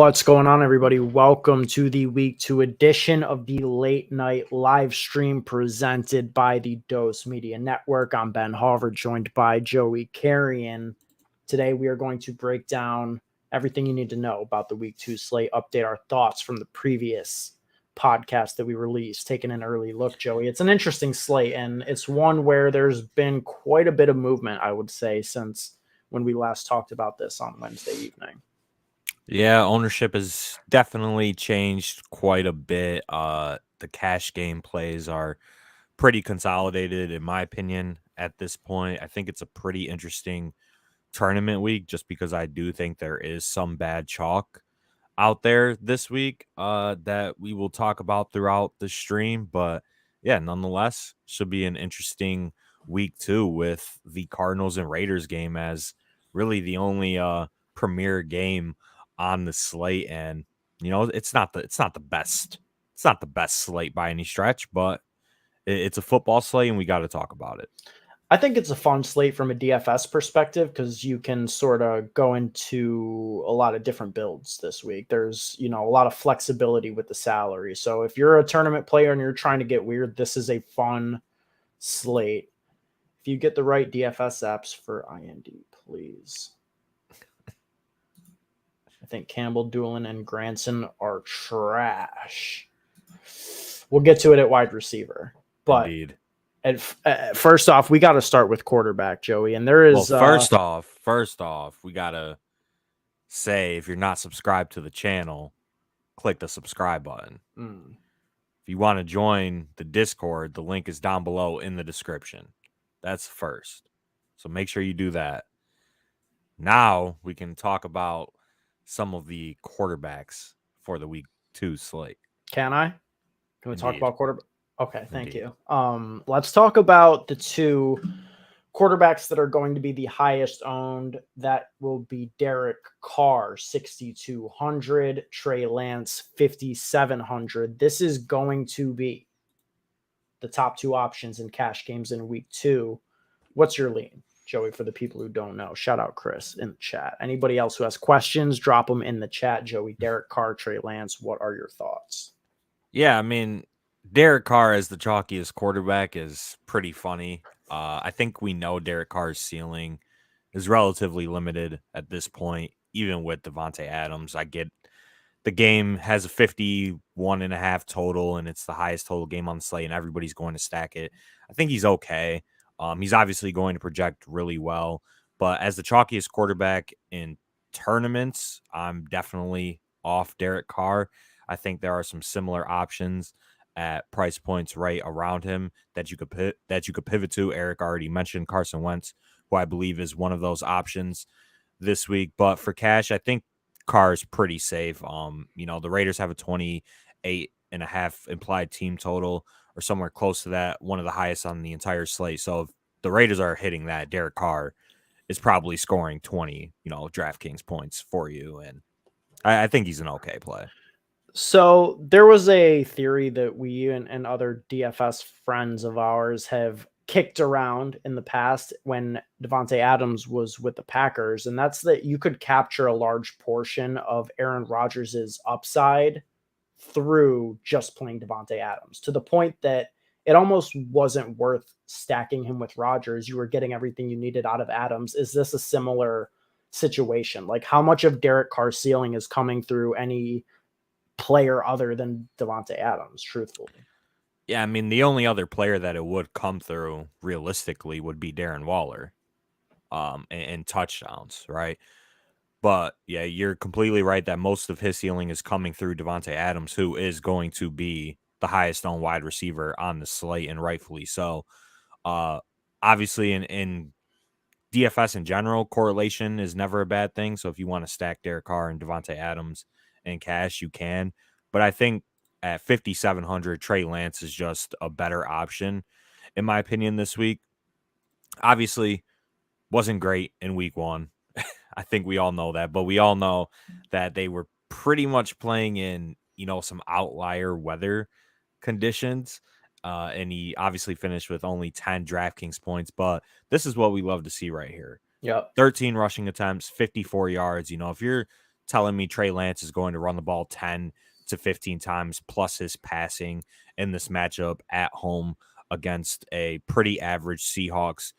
What's going on, everybody? Welcome to the Week 2 edition of the Late Night Live Stream presented by the Dose Media Network. I'm Ben Harvard, joined by Joey Carrion. Today, we are going to break down everything you need to know about the Week 2 slate, update our thoughts from the previous podcast that we released, taking an early look, Joey. It's an interesting slate, and it's one where there's been quite a bit of movement, I would say, since when we last talked about this on Wednesday evening. Yeah, ownership has definitely changed quite a bit. The cash game plays are pretty consolidated, in my opinion, at this point. I think it's a pretty interesting tournament week just because I do think there is some bad chalk out there this week that we will talk about throughout the stream. But yeah, nonetheless, should be an interesting week too, with the Cardinals and Raiders game as really the only premier game on the slate. And it's not the best slate by any stretch, but it's a football slate and we got to talk about it. I think it's a fun slate from a DFS perspective because you can sort of go into a lot of different builds this week. There's, a lot of flexibility with the salary. So if you're a tournament player and you're trying to get weird, this is a fun slate. If you get the right DFS apps for IND, please. I think Campbell, Doolin, and Granson are trash. We'll get to it at wide receiver. But Indeed. And first off, we got to start with quarterback, Joey. And there is first off, we got to say, if you're not subscribed to the channel, click the subscribe button. If you want to join the Discord, the link is down below in the description. That's first. So make sure you do that. Now we can talk about some of the quarterbacks for the week 2 slate. Can I? Can we talk about quarterback? Okay, thank Indeed. you. Let's talk about the two quarterbacks that are going to be the highest owned. That will be Derek Carr, 6,200, Trey Lance, 5,700. This is going to be the top two options in cash games in week 2. What's your lean, Joey, for the people who don't know? Shout out Chris in the chat. Anybody else who has questions, drop them in the chat. Joey, Derek Carr, Trey Lance, what are your thoughts? Yeah, I mean, Derek Carr as the chalkiest quarterback is pretty funny. I think we know Derek Carr's ceiling is relatively limited at this point, even with Davante Adams. I get the game has a 51.5 total, and it's the highest total game on the slate, and everybody's going to stack it. I think he's okay. He's obviously going to project really well, but as the chalkiest quarterback in tournaments, I'm definitely off Derek Carr. I think there are some similar options at price points right around him that you could pivot to. Eric already mentioned Carson Wentz, who I believe is one of those options this week. But for cash, I think Carr is pretty safe. The Raiders have a 28.5 implied team total or somewhere close to that, one of the highest on the entire slate. So if the Raiders are hitting that, Derek Carr is probably scoring 20, Draftkings points for you. And I think he's an okay play. So there was a theory that we and other DFS friends of ours have kicked around in the past when Davante Adams was with the Packers, and that's that you could capture a large portion of Aaron Rodgers' upside through just playing Davante Adams, to the point that it almost wasn't worth stacking him with Rodgers. You were getting everything you needed out of Adams. Is this a similar situation? Like, how much of Derek Carr's ceiling is coming through any player other than Davante Adams, truthfully? Yeah, I mean, the only other player that it would come through realistically would be Darren Waller and touchdowns, right? But yeah, you're completely right that most of his ceiling is coming through Davante Adams, who is going to be the highest owned wide receiver on the slate, and rightfully so. Obviously, in DFS in general, correlation is never a bad thing. So if you want to stack Derek Carr and Davante Adams in cash, you can. But I think at 5,700, Trey Lance is just a better option, in my opinion, this week. Obviously, wasn't great in week 1. I think we all know that. But we all know that they were pretty much playing in, some outlier weather conditions. And he obviously finished with only 10 DraftKings points. But this is what we love to see right here. Yep. 13 rushing attempts, 54 yards. If you're telling me Trey Lance is going to run the ball 10 to 15 times plus his passing in this matchup at home against a pretty average Seahawks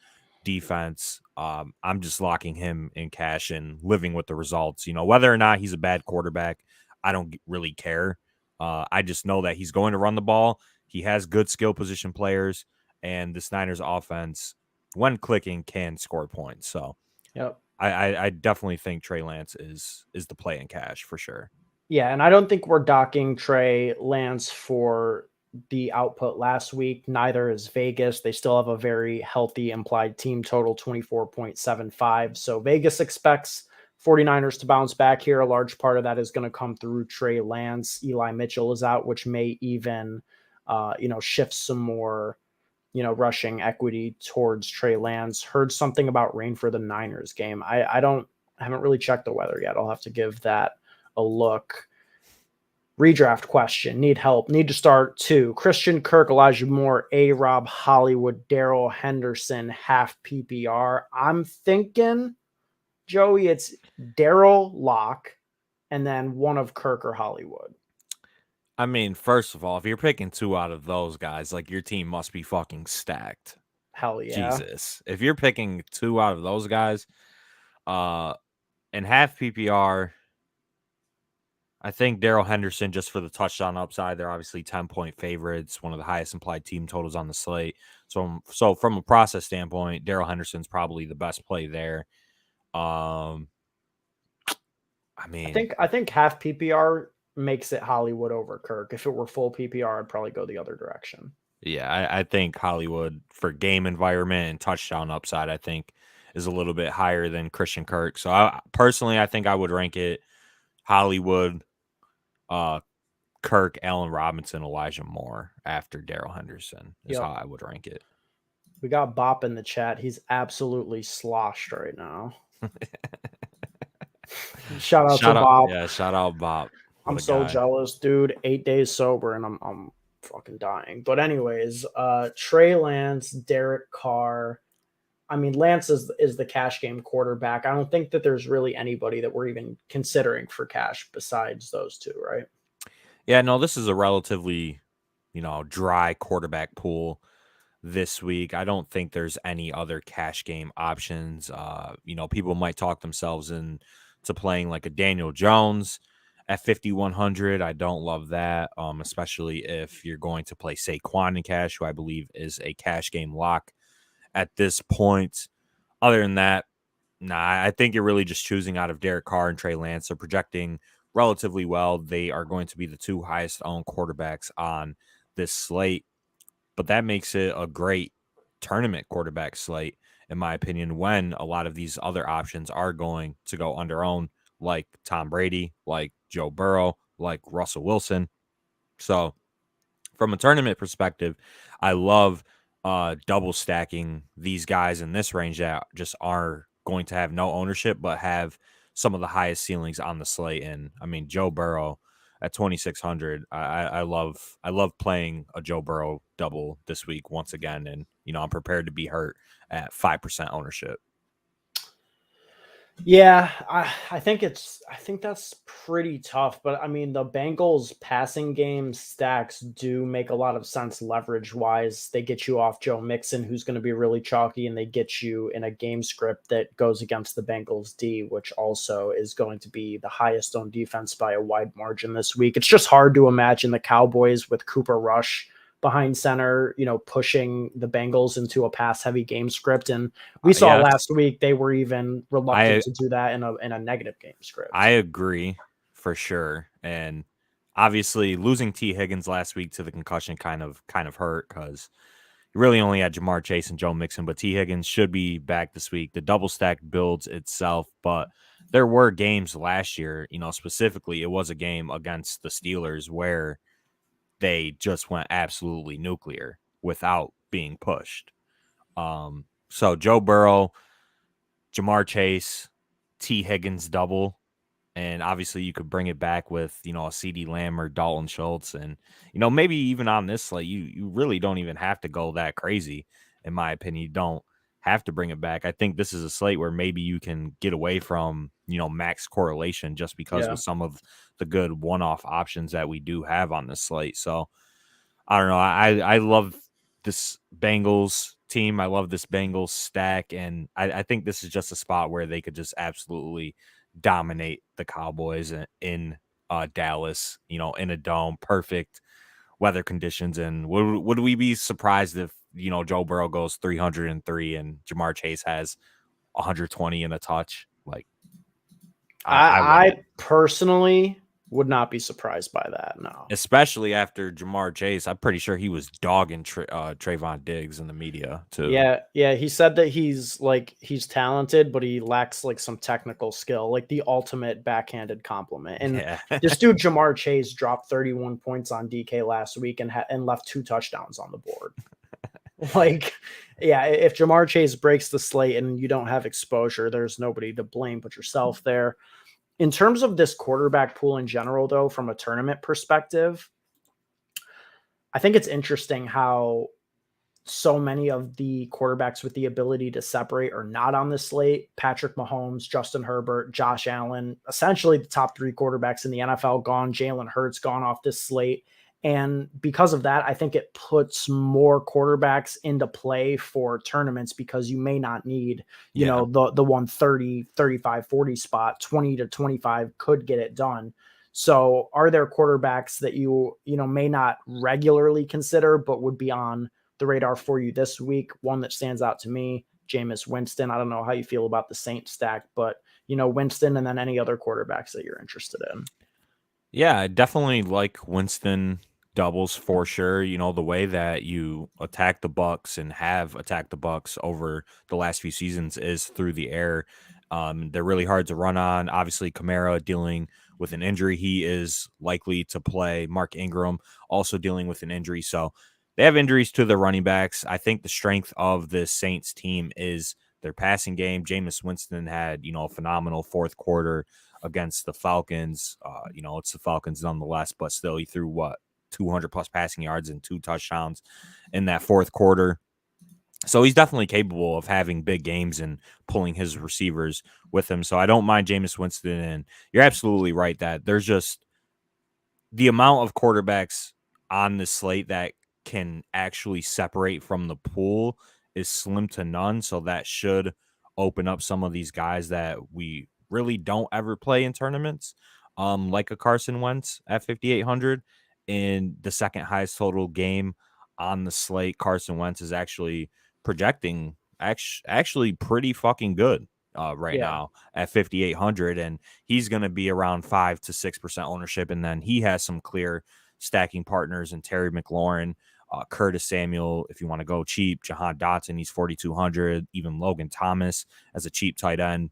defense. I'm just locking him in cash and living with the results. Whether or not he's a bad quarterback, I don't really care. I just know that he's going to run the ball. He has good skill position players, and the Niners offense, when clicking, can score points. So Yep. I definitely think Trey Lance is the play in cash for sure. Yeah, and I don't think we're docking Trey Lance for the output last week. Neither is Vegas. They still have a very healthy implied team total, 24.75. So Vegas expects 49ers to bounce back here. A large part of that is going to come through Trey Lance. Eli Mitchell is out, which may even, shift some more, rushing equity towards Trey Lance. Heard something about rain for the Niners game. I haven't really checked the weather yet. I'll have to give that a look. Redraft question. Need help. Need to start 2. Christian Kirk, Elijah Moore, A-Rob, Hollywood, Daryl Henderson, half PPR. I'm thinking, Joey, it's Daryl, Lock, and then one of Kirk or Hollywood. I mean, first of all, if you're picking 2 out of those guys, like, your team must be fucking stacked. Hell yeah. Jesus. If you're picking 2 out of those guys, and half PPR, I think Daryl Henderson, just for the touchdown upside, they're obviously 10-point favorites, one of the highest implied team totals on the slate. So from a process standpoint, Daryl Henderson's probably the best play there. I think half PPR makes it Hollywood over Kirk. If it were full PPR, I'd probably go the other direction. Yeah, I think Hollywood, for game environment and touchdown upside, I think is a little bit higher than Christian Kirk. So I think I would rank it Hollywood, Kirk, Allen Robinson, Elijah Moore after Daryl Henderson is how I would rank it. We got Bop in the chat. He's absolutely sloshed right now. Shout out to Bop. Yeah, shout out Bop. I'm so jealous, dude. 8 days sober and I'm fucking dying. But anyways, Trey Lance, Derek Carr. I mean, Lance is the cash game quarterback. I don't think that there's really anybody that we're even considering for cash besides those 2, right? Yeah, no, this is a relatively, dry quarterback pool this week. I don't think there's any other cash game options. People might talk themselves into playing like a Daniel Jones at 5,100. I don't love that, especially if you're going to play Saquon in cash, who I believe is a cash game lock at this point. Other than that, I think you're really just choosing out of Derek Carr and Trey Lance. They're projecting relatively well. They are going to be the 2 highest owned quarterbacks on this slate, but that makes it a great tournament quarterback slate, in my opinion, when a lot of these other options are going to go under owned, like Tom Brady, like Joe Burrow, like Russell Wilson. So from a tournament perspective, I love double stacking these guys in this range that just are going to have no ownership but have some of the highest ceilings on the slate. And I mean, Joe Burrow at 2,600, I love playing a Joe Burrow double this week once again, and I'm prepared to be hurt at 5% ownership. Yeah, I think that's pretty tough, but I mean, the Bengals passing game stacks do make a lot of sense leverage wise. They get you off Joe Mixon, who's going to be really chalky, and they get you in a game script that goes against the Bengals D, which also is going to be the highest owned defense by a wide margin this week. It's just hard to imagine the Cowboys with Cooper Rush behind center, pushing the Bengals into a pass-heavy game script. And we saw last week they were even reluctant to do that in a negative game script. I agree for sure. And obviously losing T. Higgins last week to the concussion kind of hurt, because you really only had Jamar Chase and Joe Mixon, but T. Higgins should be back this week. The double stack builds itself, but there were games last year, specifically it was a game against the Steelers where they just went absolutely nuclear without being pushed. So Joe Burrow, Jamar Chase, T. Higgins double, and obviously you could bring it back with, a CeeDee Lamb or Dalton Schultz. And, maybe even on this slate, you really don't even have to go that crazy. In my opinion, you don't have to bring it back. I think this is a slate where maybe you can get away from max correlation just because Yeah. with some of the good one-off options that we do have on this slate. So I don't know. I love this Bengals team. I love this Bengals stack. And I think this is just a spot where they could just absolutely dominate the Cowboys in Dallas, in a dome, perfect weather conditions. And would we be surprised if, Joe Burrow goes 303 and Jamar Chase has 120 and a touch? Like, I wouldn't. I personally would not be surprised by that. No. Especially after Jamar Chase, I'm pretty sure he was dogging Trayvon Diggs in the media too. Yeah. He said that he's talented, but he lacks like some technical skill, like the ultimate backhanded compliment. And Yeah, this dude Jamar Chase dropped 31 points on DK last week and left 2 touchdowns on the board. Like, yeah, if Jamar Chase breaks the slate and you don't have exposure, there's nobody to blame but yourself there. In terms of this quarterback pool in general, though, from a tournament perspective, I think it's interesting how so many of the quarterbacks with the ability to separate are not on this slate. Patrick Mahomes, Justin Herbert, Josh Allen, essentially the top 3 quarterbacks in the NFL gone. Jalen Hurts gone off this slate. And because of that, I think it puts more quarterbacks into play for tournaments because you may not need, the 130, 35, 40 spot, 20 to 25 could get it done. So are there quarterbacks that you may not regularly consider, but would be on the radar for you this week? One that stands out to me, Jameis Winston. I don't know how you feel about the Saints stack, but Winston, and then any other quarterbacks that you're interested in. Yeah, I definitely like Winston doubles for sure. The way that you attack the Bucks and have attacked the Bucks over the last few seasons is through the air. They're really hard to run on. Obviously, Kamara dealing with an injury. He is likely to play. Mark Ingram also dealing with an injury. So they have injuries to their running backs. I think the strength of this Saints team is their passing game. Jameis Winston had, a phenomenal fourth quarter against the Falcons. It's the Falcons nonetheless, but still he threw 200 plus passing yards and 2 touchdowns in that fourth quarter. So he's definitely capable of having big games and pulling his receivers with him. So I don't mind Jameis Winston. And you're absolutely right that there's just the amount of quarterbacks on the slate that can actually separate from the pool is slim to none. So that should open up some of these guys that we really don't ever play in tournaments, like a Carson Wentz at 5,800 in the second highest total game on the slate. Carson Wentz is actually projecting actually pretty fucking good right now at 5,800, and he's going to be around 5 to 6% ownership. And then he has some clear stacking partners in Terry McLaurin, Curtis Samuel, if you want to go cheap, Jahan Dotson, he's 4,200, even Logan Thomas as a cheap tight end.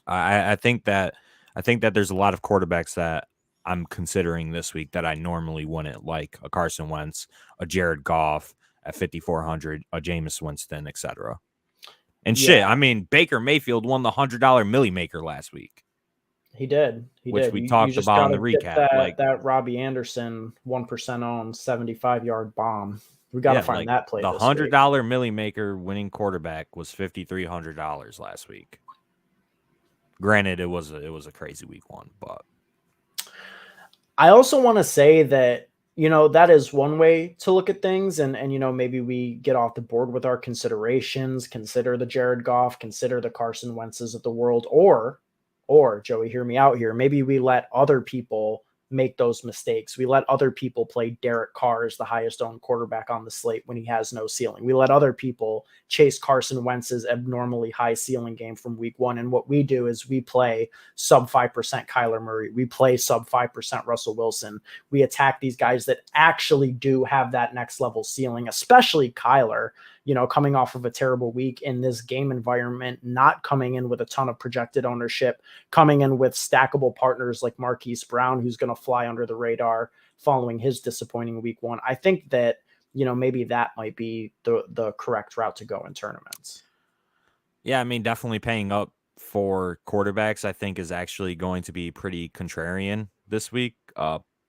I think that there's a lot of quarterbacks that I'm considering this week that I normally wouldn't, like a Carson Wentz, a Jared Goff at 5,400, a Jameis Winston, etc. And shit, I mean, Baker Mayfield won the $100 Millie Maker last week. He did. Which we talked about in the recap. That Robbie Anderson 1% owned 75-yard bomb. We got to find that play. The $100 Millie Maker winning quarterback was $5,300 last week. Granted, it was a crazy week 1, but I also want to say that, that is one way to look at things. And maybe we get off the board with our considerations, consider the Jared Goff, consider the Carson Wentzes of the world, or Joey, hear me out here. Maybe we let other people make those mistakes. We let other people play Derek Carr as the highest owned quarterback on the slate when he has no ceiling. We let other people chase Carson Wentz's abnormally high ceiling game from week 1. And what we do is we play sub 5% Kyler Murray. We play sub 5% Russell Wilson. We attack these guys that actually do have that next level ceiling, especially Kyler, coming off of a terrible week in this game environment, not coming in with a ton of projected ownership, coming in with stackable partners like Marquise Brown, who's going to fly under the radar following his disappointing week 1. I think that, maybe that might be the correct route to go in tournaments. Yeah, I mean, definitely paying up for quarterbacks, I think, is actually going to be pretty contrarian this week.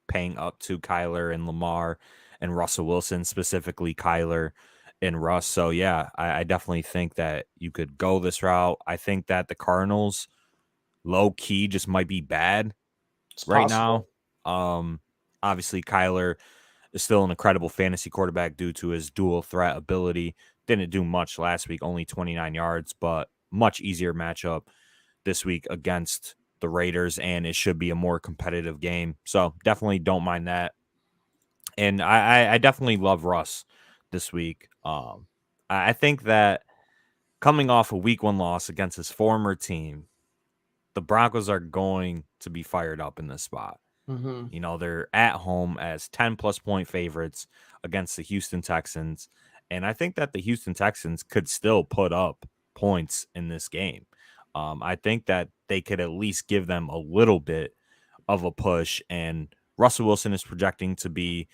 Paying up to Kyler and Lamar and Russell Wilson, specifically Kyler and Russ. So yeah, I definitely think that you could go this route. I think that the Cardinals low key just might be bad It's right possible. now. Obviously Kyler is still an incredible fantasy quarterback due to his dual threat ability. Didn't do much last week, only 29 yards, but much easier matchup this week against the Raiders, and it should be a more competitive game. So definitely don't mind that. And I definitely love Russ this week. I think that coming off a week 1 loss against his former team, the Broncos are going to be fired up in this spot. Mm-hmm. You know, they're at home as 10 plus point favorites against the Houston Texans. And I think that the Houston Texans could still put up points in this game. I think that they could at least give them a little bit of a push. And Russell Wilson is projecting to be,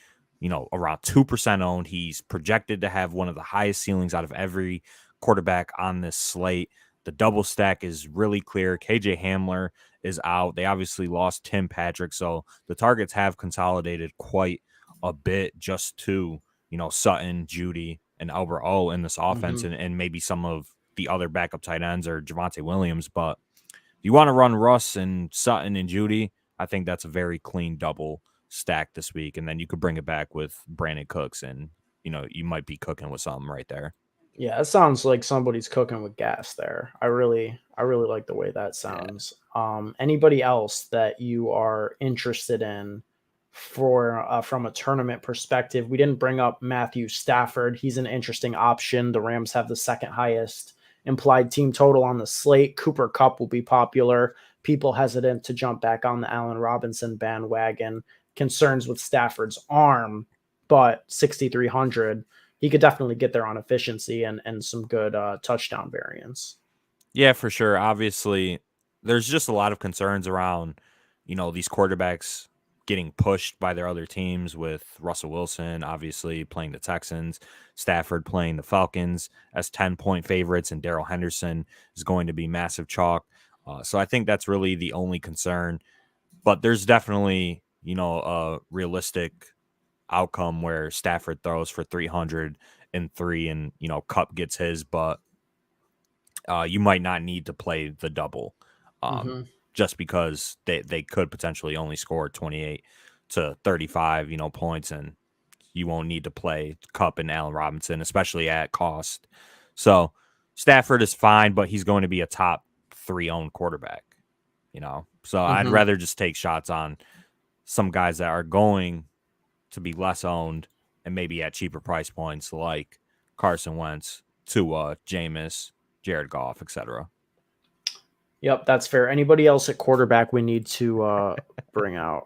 around 2% owned. He's projected to have one of the highest ceilings out of every quarterback on this slate. The double stack is really clear. KJ Hamler is out. They obviously lost Tim Patrick, so the targets have consolidated quite a bit just to, Sutton, Judy, and Albert O in this offense, Mm-hmm. and maybe some of the other backup tight ends or Javonte Williams. But if you want to run Russ and Sutton and Judy, I think that's a very clean double stack this week. And then you could bring it back with Brandon Cooks, and, you might be cooking with something right there. Yeah, it sounds like somebody's cooking with gas there. I really like the way that Yeah. sounds. Anybody else that you are interested in for from a tournament perspective? We didn't bring up Matthew Stafford. He's an interesting option. The Rams have the second highest implied team total on the slate. Cooper Kupp will be popular. People hesitant to jump back on the Allen Robinson bandwagon. Concerns with Stafford's arm, but 6,300, he could definitely get there on efficiency and some good touchdown variance. Yeah, for sure. Obviously, there's just a lot of concerns around, these quarterbacks getting pushed by their other teams, with Russell Wilson obviously playing the Texans, Stafford playing the Falcons as 10-point favorites, and Daryl Henderson is going to be massive chalk. So I think that's really the only concern. But there's definitely, a realistic outcome where Stafford throws for 303 and, Kupp gets his, but you might not need to play the double, Mm-hmm. just because they could potentially only score 28 to 35, points, and you won't need to play Kupp and Allen Robinson, especially at cost. So Stafford is fine, but he's going to be a top 3 owned quarterback, So I'd Mm-hmm. rather just take shots on some guys that are going to be less owned and maybe at cheaper price points, like Carson Wentz, Tua, Jameis, Jared Goff, etc. Yep, that's fair. Anybody else at quarterback we need to bring out?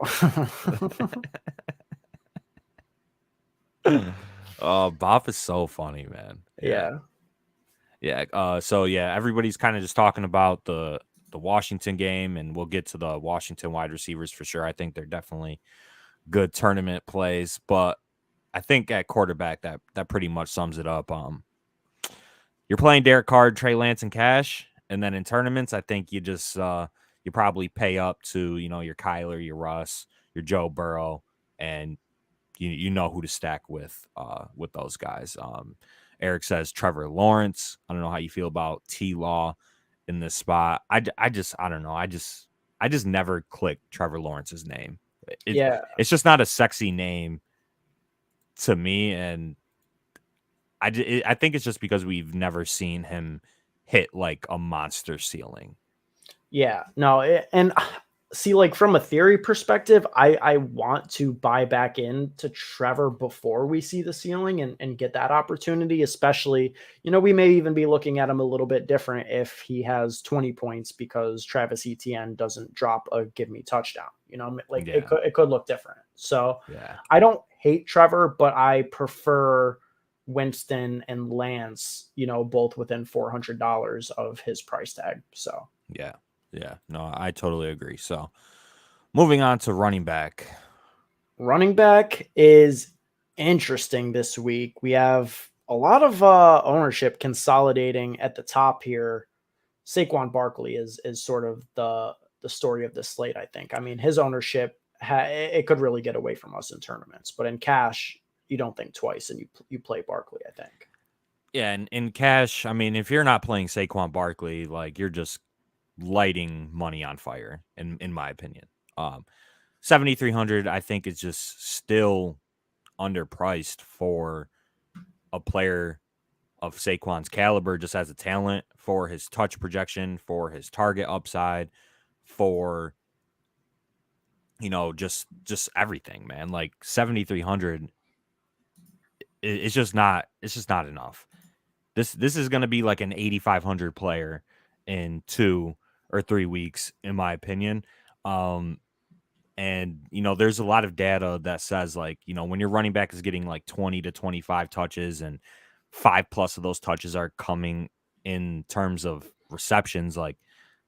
Bob is so funny, man. Yeah. Yeah. Yeah. So yeah, everybody's kind of just talking about the Washington game, and we'll get to the Washington wide receivers for sure. I think they're definitely good tournament plays, but I think at quarterback that pretty much sums it up. You're playing Derek Carr, Trey Lance, and Cash, and then in tournaments, I think you just you probably pay up to your Kyler, your Russ, your Joe Burrow, and you know who to stack with those guys. Eric says Trevor Lawrence. I don't know how you feel about T Law in this spot. I don't know. I just never clicked Trevor Lawrence's name. Yeah. It's just not a sexy name to me, and I think it's just because we've never seen him hit like a monster ceiling. Yeah. No, and see, like from a theory perspective, I want to buy back into Trevor before we see the ceiling and get that opportunity, especially, we may even be looking at him a little bit different if he has 20 points because Travis Etienne doesn't drop a give me touchdown. Like Yeah. it could look different. So Yeah. I don't hate Trevor, but I prefer Winston and Lance, both within $400 of his price tag. So Yeah. Yeah. No, I totally agree. So moving on to running back. running back is interesting this week. We have a lot of ownership consolidating at the top here. Saquon Barkley is sort of the story of this slate, I think. I mean, his ownership it could really get away from us in tournaments, but in cash, you don't think twice and you play Barkley, I think. Yeah, and in cash, I mean, if you're not playing Saquon Barkley, like you're just lighting money on fire, in my opinion. 7,300, I think, is just still underpriced for a player of Saquon's caliber, just as a talent, for his touch projection, for his target upside, for just everything, man. Like 7,300, it's just not enough. This is going to be like an 8,500 player in 2 or 3 weeks, in my opinion. And there's a lot of data that says, like, when your running back is getting like 20 to 25 touches and 5+ of those touches are coming in terms of receptions, like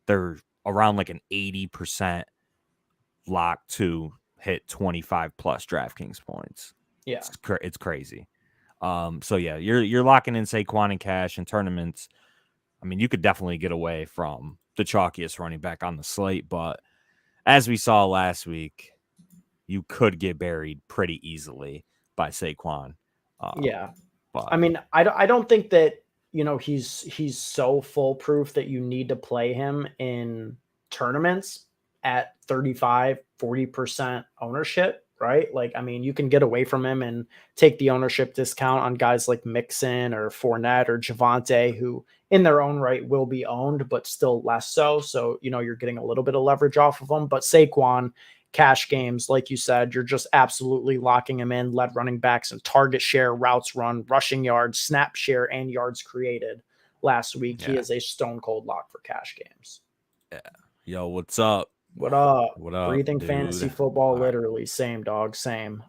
they're around like an 80% lock to hit 25+ Draftkings points. Yeah. It's crazy. So yeah, you're locking in Saquon and cash in tournaments. I mean, you could definitely get away from the chalkiest running back on the slate, but as we saw last week, you could get buried pretty easily by Saquon. Yeah. But I mean, I don't think that, he's so foolproof that you need to play him in tournaments at 35-40% ownership, right? Like, I mean, you can get away from him and take the ownership discount on guys like Mixon or Fournette or Javonte, who in their own right will be owned, but still less so. So, you're getting a little bit of leverage off of them. But Saquon, cash games, like you said, you're just absolutely locking him in. Led running backs and target share, routes run, rushing yards, snap share, and yards created last week. Yeah. He is a stone cold lock for cash games. Yeah. Yo, what's up? What up? What up, Breathing dude? fantasy football, All literally. Same, dog. Same.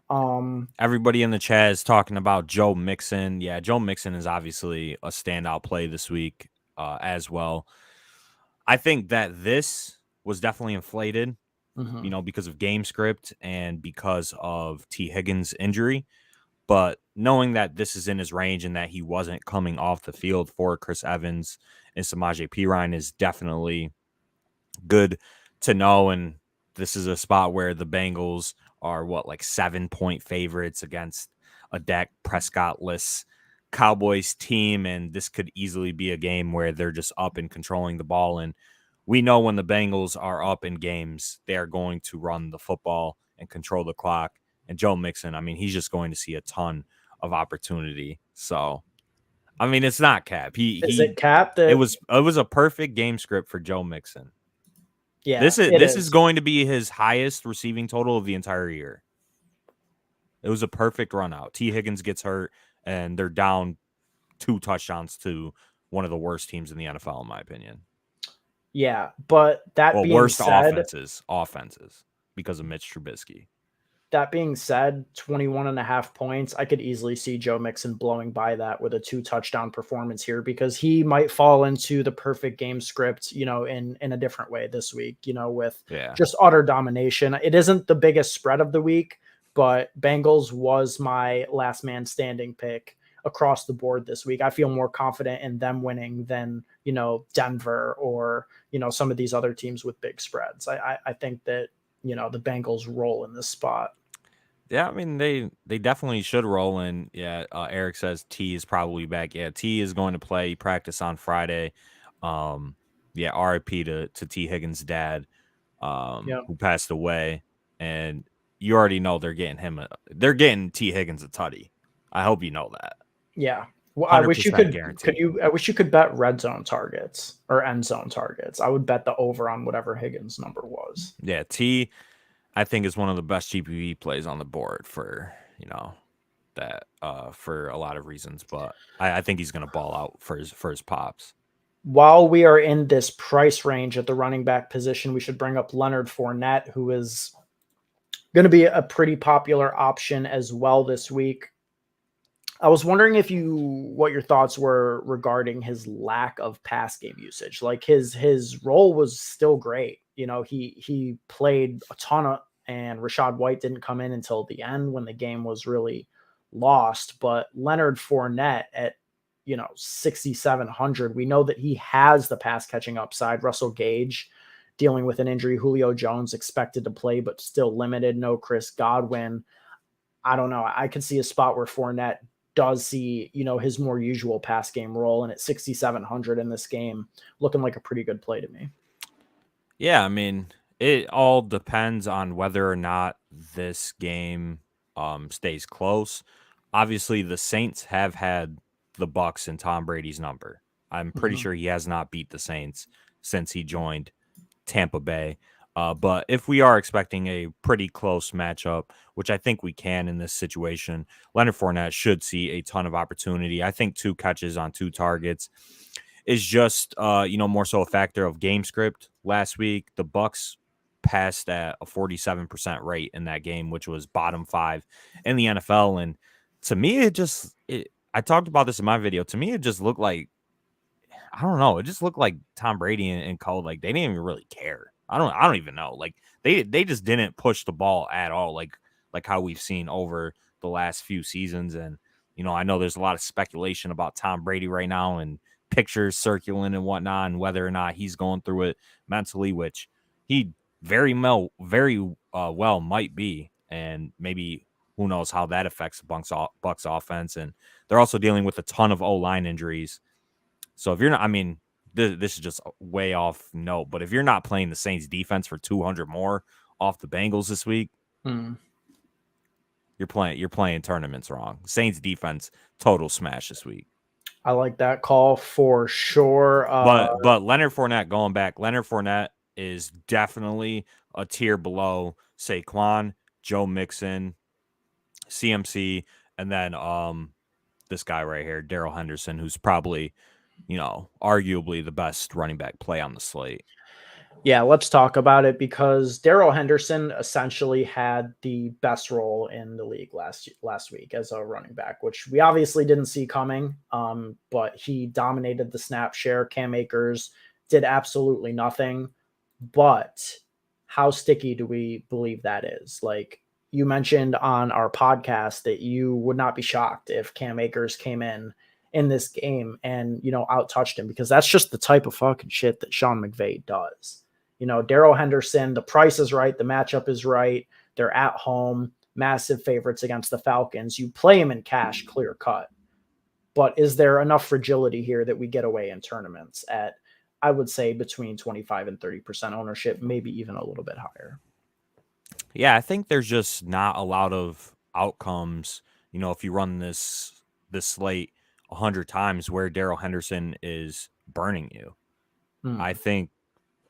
Everybody in the chat is talking about Joe Mixon. Yeah, Joe Mixon is obviously a standout play this week as well. I think that this was definitely inflated, because of game script and because of T. Higgins' injury. But knowing that this is in his range and that he wasn't coming off the field for Chris Evans and Samaje Perine is definitely good to know. And this is a spot where the Bengals are like 7-point favorites against a Dak Prescott-less Cowboys team. And this could easily be a game where they're just up and controlling the ball. And we know when the Bengals are up in games, they are going to run the football and control the clock. And Joe Mixon, I mean, he's just going to see a ton of opportunity. So, I mean, it's not cap. Is it cap? It was a perfect game script for Joe Mixon. Yeah, this is going to be his highest receiving total of the entire year. It was a perfect run out. T. Higgins gets hurt, and they're down 2 touchdowns to one of the worst teams in the NFL, in my opinion. Yeah, but that being worst said, offenses because of Mitch Trubisky. That being said, 21.5 points, I could easily see Joe Mixon blowing by that with a 2 touchdown performance here, because he might fall into the perfect game script, in a different way this week, with just utter domination. It isn't the biggest spread of the week, but Bengals was my last man standing pick across the board this week. I feel more confident in them winning than, Denver or, some of these other teams with big spreads. I think that, the Bengals roll in this spot. Yeah, I mean, they definitely should roll in. Yeah, Eric says T is probably back. Yeah, T is going to play practice on Friday. Yeah, RIP to T Higgins' dad, who passed away. And you already know they're getting T Higgins a tutty. I hope you know that. Yeah. Well, I wish you could. Guaranteed. I wish you could bet red zone targets or end zone targets. I would bet the over on whatever Higgins number was. Yeah, T, I think, is one of the best GPP plays on the board for that for a lot of reasons. But I think he's going to ball out for his pops. While we are in this price range at the running back position, we should bring up Leonard Fournette, who is going to be a pretty popular option as well this week. I was wondering what your thoughts were regarding his lack of pass game usage. Like his role was still great. He played a ton and Rachaad White didn't come in until the end when the game was really lost. But Leonard Fournette at, 6,700, we know that he has the pass catching upside. Russell Gage dealing with an injury. Julio Jones expected to play, but still limited. No Chris Godwin. I don't know. I could see a spot where Fournette does see, his more usual pass game role, and at 6,700 in this game, looking like a pretty good play to me. Yeah, I mean, it all depends on whether or not this game stays close. Obviously, the Saints have had the Bucks and Tom Brady's number. I'm pretty Mhm. sure he has not beat the Saints since he joined Tampa Bay. But if we are expecting a pretty close matchup, which I think we can in this situation, Leonard Fournette should see a ton of opportunity. I think 2 catches on 2 targets is just more so a factor of game script. Last week, the Bucks passed at a 47% rate in that game, which was bottom 5 in the NFL. And to me, I talked about this in my video. To me, it just looked like, I don't know. It just looked like Tom Brady and Cole, like they didn't even really care. I don't even know. Like they just didn't push the ball at all, like how we've seen over the last few seasons. And I know there's a lot of speculation about Tom Brady right now and pictures circulating and whatnot, and whether or not he's going through it mentally, which he very well might be, and maybe who knows how that affects the Bucks offense. And they're also dealing with a ton of O-line injuries. So if you're not, I mean, this is just way off note, but if you're not playing the Saints defense for 200 more off the Bengals this week, Mm. you're playing tournaments wrong. Saints defense total smash this week. I like that call for sure. But Leonard Fournette, going back, Leonard Fournette is definitely a tier below Saquon, Joe Mixon, CMC, and then this guy right here, Daryl Henderson, who's probably arguably the best running back play on the slate. Yeah, let's talk about it because Daryl Henderson essentially had the best role in the league last week as a running back, which we obviously didn't see coming. But he dominated the snap share. Cam Akers did absolutely nothing. But how sticky do we believe that is? Like you mentioned on our podcast that you would not be shocked if Cam Akers came in this game and out touched him, because that's just the type of fucking shit that Sean McVay does. Daryl Henderson, the price is right. The matchup is right. They're at home, massive favorites against the Falcons. You play him in cash, clear cut. But is there enough fragility here that we get away in tournaments at, I would say, between 25 and 30% ownership, maybe even a little bit higher? Yeah, I think there's just not a lot of outcomes, if you run this slate 100 times where Daryl Henderson is burning you. I think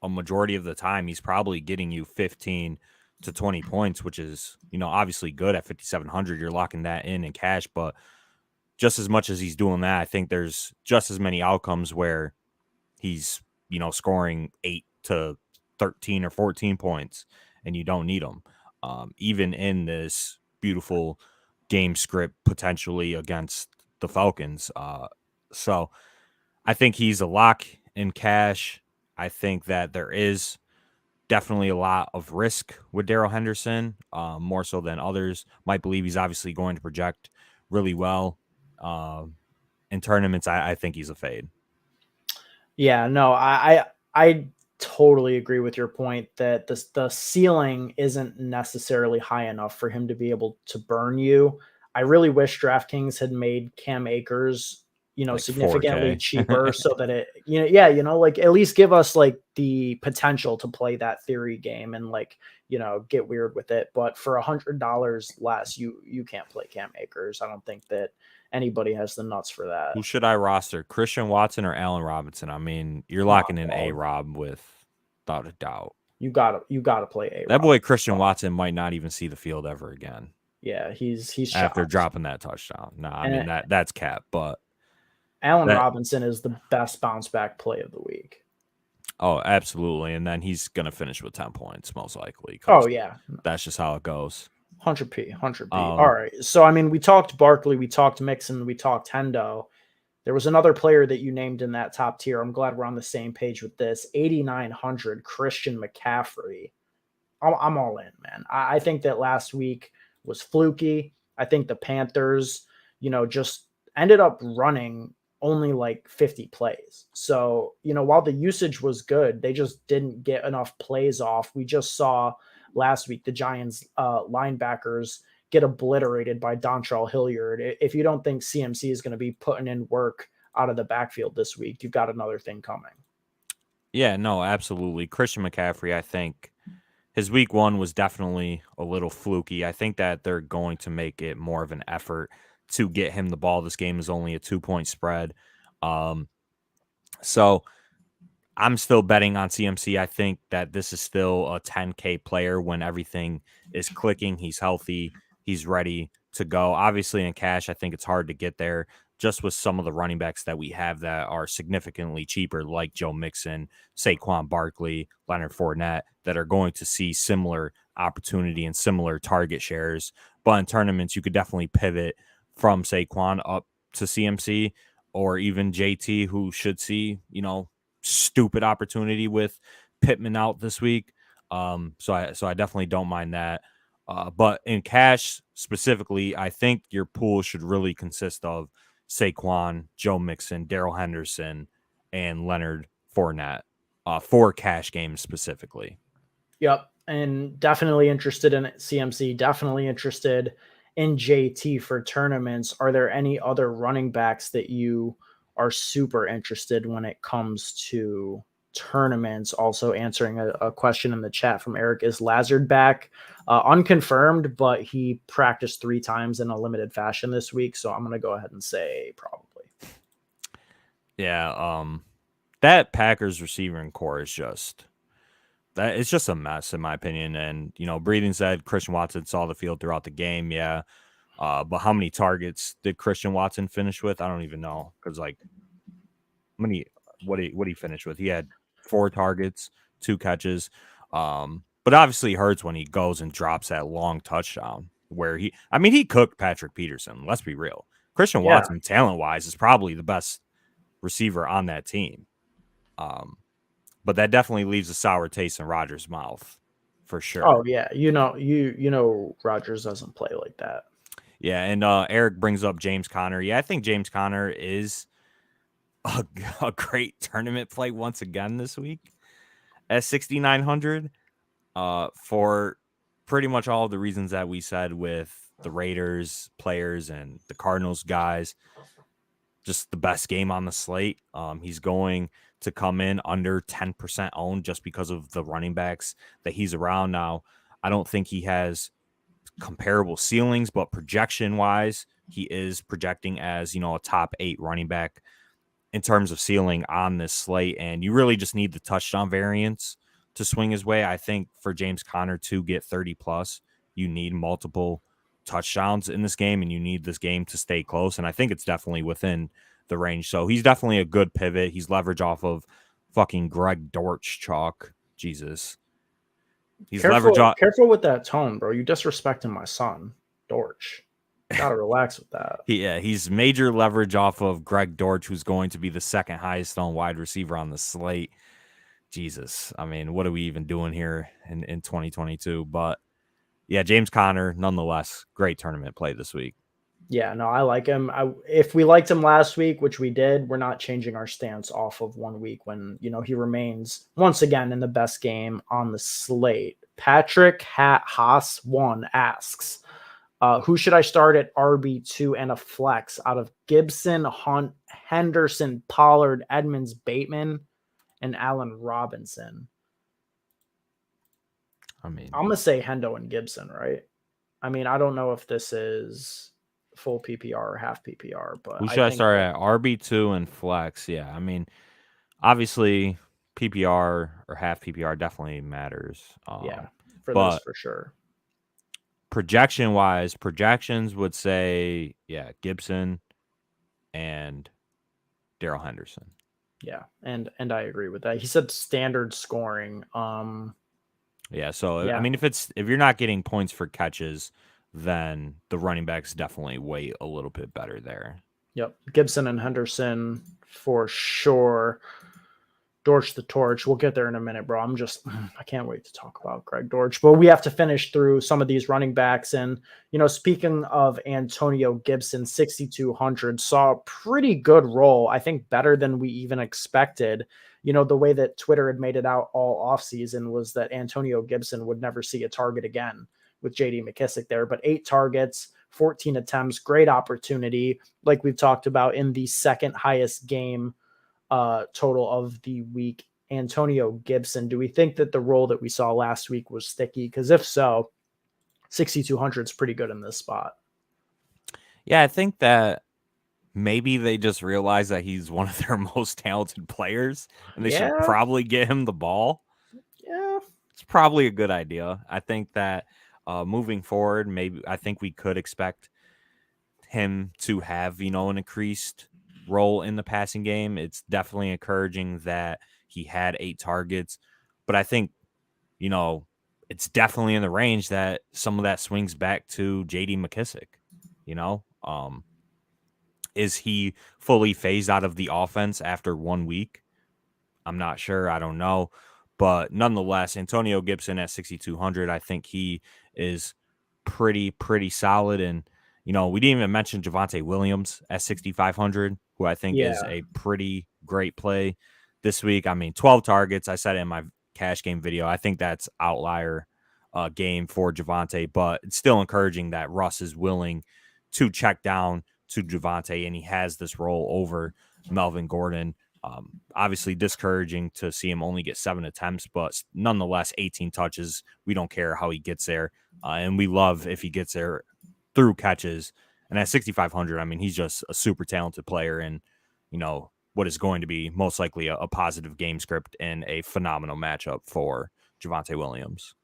a majority of the time he's probably getting you 15 to 20 points, which is, obviously good at 5,700. You're locking that in cash, but just as much as he's doing that, I think there's just as many outcomes where he's, scoring 8 to 13 or 14 points and you don't need him. Even in this beautiful game script potentially against the Falcons. So I think he's a lock in cash. I think that there is definitely a lot of risk with Daryl Henderson, more so than others might believe. He's obviously going to project really well in tournaments. I think he's a fade. Yeah, no, I totally agree with your point that the ceiling isn't necessarily high enough for him to be able to burn you. I really wish DraftKings had made Cam Akers, Like significantly 4K. cheaper so that it, yeah, like at least give us like the potential to play that theory game and like, get weird with it. But for $100 less, you can't play Cam Akers. I don't think that anybody has the nuts for that. Who should I roster? Christian Watson or Allen Robinson? I mean, you're locking in A-Rob without a doubt. You gotta play A-Rob. That boy Christian Watson might not even see the field ever again. Yeah, he's after shot. dropping that touchdown. No, I mean that's cap, but Allen Robinson is the best bounce back play of the week. Oh, absolutely. And then he's gonna finish with 10 points, most likely. Oh yeah. That's just how it goes. 100p. All right. So I mean, we talked Barkley, we talked Mixon, we talked Hendo. There was another player that you named in that top tier. I'm glad we're on the same page with this. 8,900 Christian McCaffrey. I'm all in, man. I think that last week was fluky. I think the Panthers, just ended up running only like 50 plays. So, while the usage was good, they just didn't get enough plays off. We just saw last week the Giants linebackers get obliterated by Dontrell Hilliard. If you don't think CMC is going to be putting in work out of the backfield this week, you've got another thing coming. Yeah, no, absolutely. Christian McCaffrey, I think his week one was definitely a little fluky. I think that they're going to make it more of an effort to get him the ball. This game is only a 2-point spread. Um, so I'm still betting on CMC. I think that this is still a 10K player when everything is clicking. He's healthy. He's ready to go. Obviously, in cash, I think it's hard to get there just with some of the running backs that we have that are significantly cheaper, like Joe Mixon, Saquon Barkley, Leonard Fournette, that are going to see similar opportunity and similar target shares. But in tournaments, you could definitely pivot from Saquon up to CMC or even JT, who should see, stupid opportunity with Pittman out this week. So I definitely don't mind that. But in cash specifically, I think your pool should really consist of Saquon, Joe Mixon, Daryl Henderson, and Leonard Fournette for cash games specifically. Yep. And definitely interested in CMC, definitely interested in JT for tournaments. Are there any other running backs that you are super interested when it comes to tournaments? Also answering a question in the chat from Eric, is Lazard back? Unconfirmed, but he practiced 3 times in a limited fashion this week. So I'm going to go ahead and say probably. Yeah. That Packers receiving core is just it's just a mess in my opinion. And Breathing said Christian Watson saw the field throughout the game. Yeah. But how many targets did Christian Watson finish with? I don't even know, because what he finished with? He had 4 targets, 2 catches. But obviously it hurts when he goes and drops that long touchdown where he cooked Patrick Peterson. Let's be real. Christian Yeah. Watson, talent wise, is probably the best receiver on that team. But that definitely leaves a sour taste in Rodgers' mouth, for sure. Oh yeah, Rodgers doesn't play like that. Yeah, and Eric brings up James Conner. Yeah, I think James Conner is a great tournament play once again this week at 6,900. For pretty much all the reasons that we said with the Raiders players and the Cardinals guys. Just the best game on the slate. He's going to come in under 10% owned just because of the running backs that he's around now. I don't think he has comparable ceilings, but projection wise, he is projecting as, a top 8 running back in terms of ceiling on this slate. And you really just need the touchdown variance to swing his way. I think for James Conner to get 30 plus, you need multiple touchdowns in this game, and you need this game to stay close. And I think it's definitely within the range. So he's definitely a good pivot. He's leverage off of fucking Greg Dortch chalk. Jesus. He's leverage off. Careful with that tone, bro. You disrespecting my son, Dortch. Gotta relax with that. He's major leverage off of Greg Dortch, who's going to be the second highest owned wide receiver on the slate. Jesus. I mean, what are we even doing here in 2022? But yeah, James Conner, nonetheless, great tournament play this week. Yeah, no, I like him. If we liked him last week, which we did, we're not changing our stance off of 1 week when, he remains once again in the best game on the slate. Patrick Haas 1 asks, who should I start at RB2 and a flex out of Gibson, Hunt, Henderson, Pollard, Edmonds, Bateman, and Allen Robinson? I'm going to say Hendo and Gibson, right? I don't know if this is full PPR or half PPR, but who should I start at? RB2 and flex. Yeah. Obviously PPR or half PPR definitely matters. This for sure. Projections would say, Gibson and Daryl Henderson. Yeah, and I agree with that. He said standard scoring. So if you're not getting points for catches, then the running backs definitely weigh a little bit better there. Yep, Gibson and Henderson for sure. Dortch the torch. We'll get there in a minute, bro. I can't wait to talk about Greg Dortch, but we have to finish through some of these running backs. And, speaking of Antonio Gibson, 6,200 saw a pretty good role. I think better than we even expected. The way that Twitter had made it out all offseason was that Antonio Gibson would never see a target again with JD McKissic there, but 8 targets, 14 attempts, great opportunity. Like we've talked about in the second highest game total of the week Antonio Gibson. Do we think that the role that we saw last week was sticky? Because if so, 6,200 is pretty good in this spot. Yeah, I think that maybe they just realize that he's one of their most talented players and they should probably get him the ball. Yeah. It's probably a good idea. I think that moving forward, I think we could expect him to have, an increased role in the passing game. It's definitely encouraging that he had 8 targets, but I think, it's definitely in the range that some of that swings back to JD McKissic, is he fully phased out of the offense after 1 week? I'm not sure. I don't know. But nonetheless, Antonio Gibson at 6,200, I think he is pretty solid. And, we didn't even mention Javonte Williams at 6,500, who I think is a pretty great play this week. I mean, 12 targets. I said it in my cash game video. I think that's outlier game for Javonte, but it's still encouraging that Russ is willing to check down to Javonte, and he has this role over Melvin Gordon. Obviously discouraging to see him only get 7 attempts, but nonetheless, 18 touches. We don't care how he gets there. And we love if he gets there through catches. And at 6,500, I mean, he's just a super talented player and, what is going to be most likely a positive game script and a phenomenal matchup for Javonte Williams.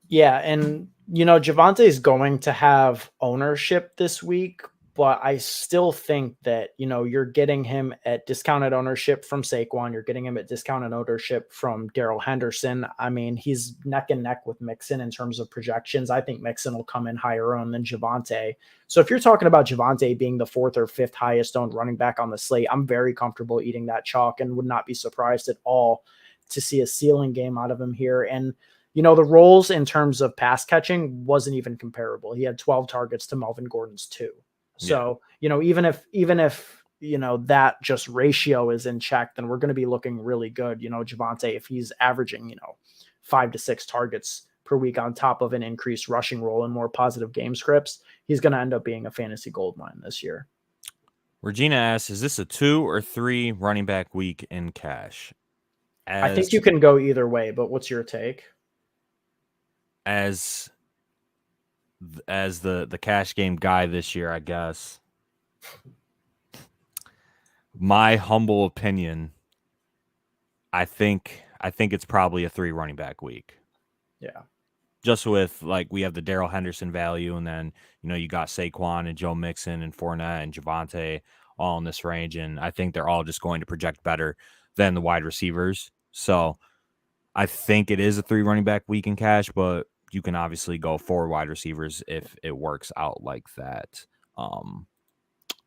Yeah. And, Javonte is going to have ownership this week, but I still think that, you're getting him at discounted ownership from Saquon. You're getting him at discounted ownership from Daryl Henderson. I mean, he's neck and neck with Mixon in terms of projections. I think Mixon will come in higher owned than Javonte. So if you're talking about Javonte being the 4th or 5th highest owned running back on the slate, I'm very comfortable eating that chalk and would not be surprised at all to see a ceiling game out of him here. And, the roles in terms of pass catching wasn't even comparable. He had 12 targets to Melvin Gordon's 2. So, even if, that just ratio is in check, then we're going to be looking really good. Javonte, if he's averaging, 5 to 6 targets per week on top of an increased rushing role and more positive game scripts, he's going to end up being a fantasy goldmine this year. Regina asks, is this a 2 or 3 running back week in cash? I think you can go either way, but what's your take? As the cash game guy this year, I guess. My humble opinion, I think it's probably a 3 running back week. Yeah. Just with we have the Daryl Henderson value, and then you got Saquon and Joe Mixon and Fournette and Javonte all in this range, and I think they're all just going to project better than the wide receivers. So I think it is a 3 running back week in cash, but you can obviously go 4 wide receivers if it works out like that.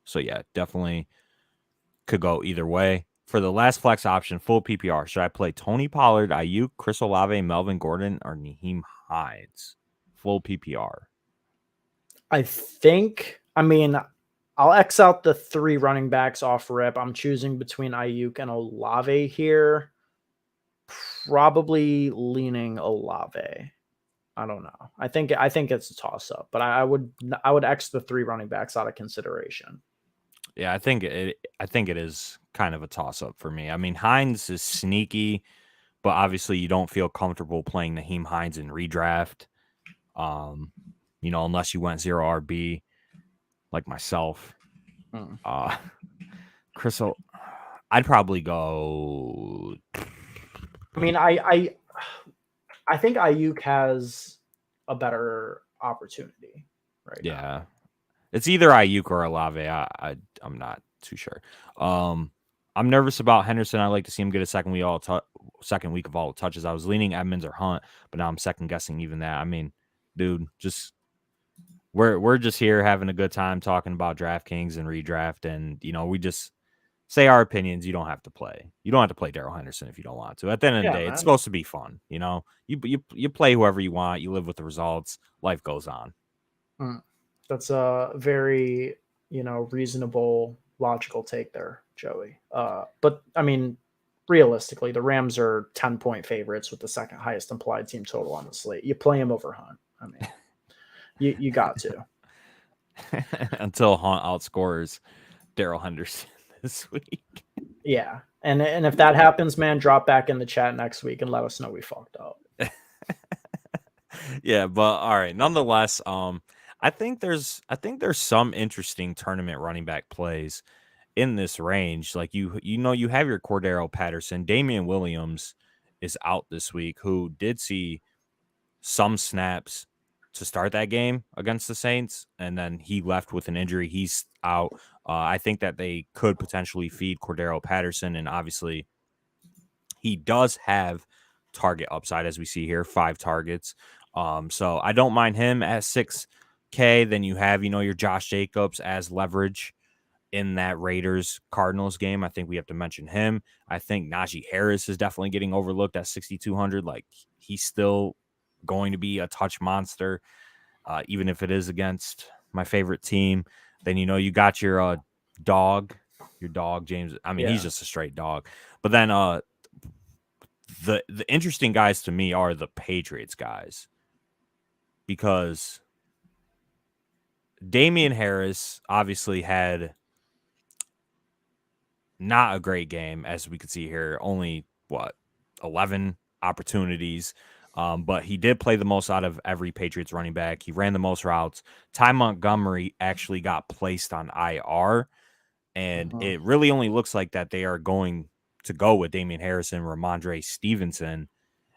So yeah, definitely could go either way. For the last flex option, full PPR, should I play Tony Pollard, Ayuk, Chris Olave, Melvin Gordon, or Nyheim Hines? Full PPR. I'll X out the 3 running backs off rip. I'm choosing between Ayuk and Olave here. Probably leaning Olave. I don't know. I think it's a toss up, but I would X the 3 running backs out of consideration. Yeah, I think it is kind of a toss up for me. I mean, Hines is sneaky, but obviously you don't feel comfortable playing Nyheim Hines in redraft. Unless you went 0 RB like myself. I'd probably go. I mean, I think Ayuk has a better opportunity right now. Yeah. It's either Ayuk or Olave. I'm not too sure. I'm nervous about Henderson. I like to see him get a second week of all touches. I was leaning Edmonds or Hunt, but now I'm second guessing even that. I mean, dude, just we're just here having a good time talking about Draftkings and redraft, and we just say our opinions. You don't have to play. You don't have to play Daryl Henderson if you don't want to. At the end of the day, it's supposed to be fun. You play whoever you want. You live with the results. Life goes on. That's a very, reasonable, logical take there, Joey. But I mean, realistically, the Rams are 10-point favorites with the second highest implied team total on the slate. You play him over Hunt. I mean, you got to. Until Hunt outscores Daryl Henderson this week. Yeah. And if that happens, man, drop back in the chat next week and let us know we fucked up. Yeah, but all right. Nonetheless, I think there's some interesting tournament running back plays in this range. Like you have your Cordero Patterson, Damian Williams is out this week, who did see some snaps to start that game against the Saints, and then he left with an injury. He's out. I think that they could potentially feed Cordero Patterson, and obviously he does have target upside, as we see here, 5 targets. So I don't mind him at 6K. Then you have, your Josh Jacobs as leverage in that Raiders Cardinals game. I think we have to mention him. I think Najee Harris is definitely getting overlooked at 6,200. Like, he's still going to be a touch monster, even if it is against my favorite team. Then, you got your dog James. I mean, he's just a straight dog. But then the interesting guys to me are the Patriots guys, because Damian Harris obviously had not a great game, as we could see here. Only 11 opportunities, but he did play the most out of every Patriots running back. He ran the most routes. Ty Montgomery actually got placed on IR, and it really only looks like that they are going to go with Damian Harris and Ramondre Stevenson.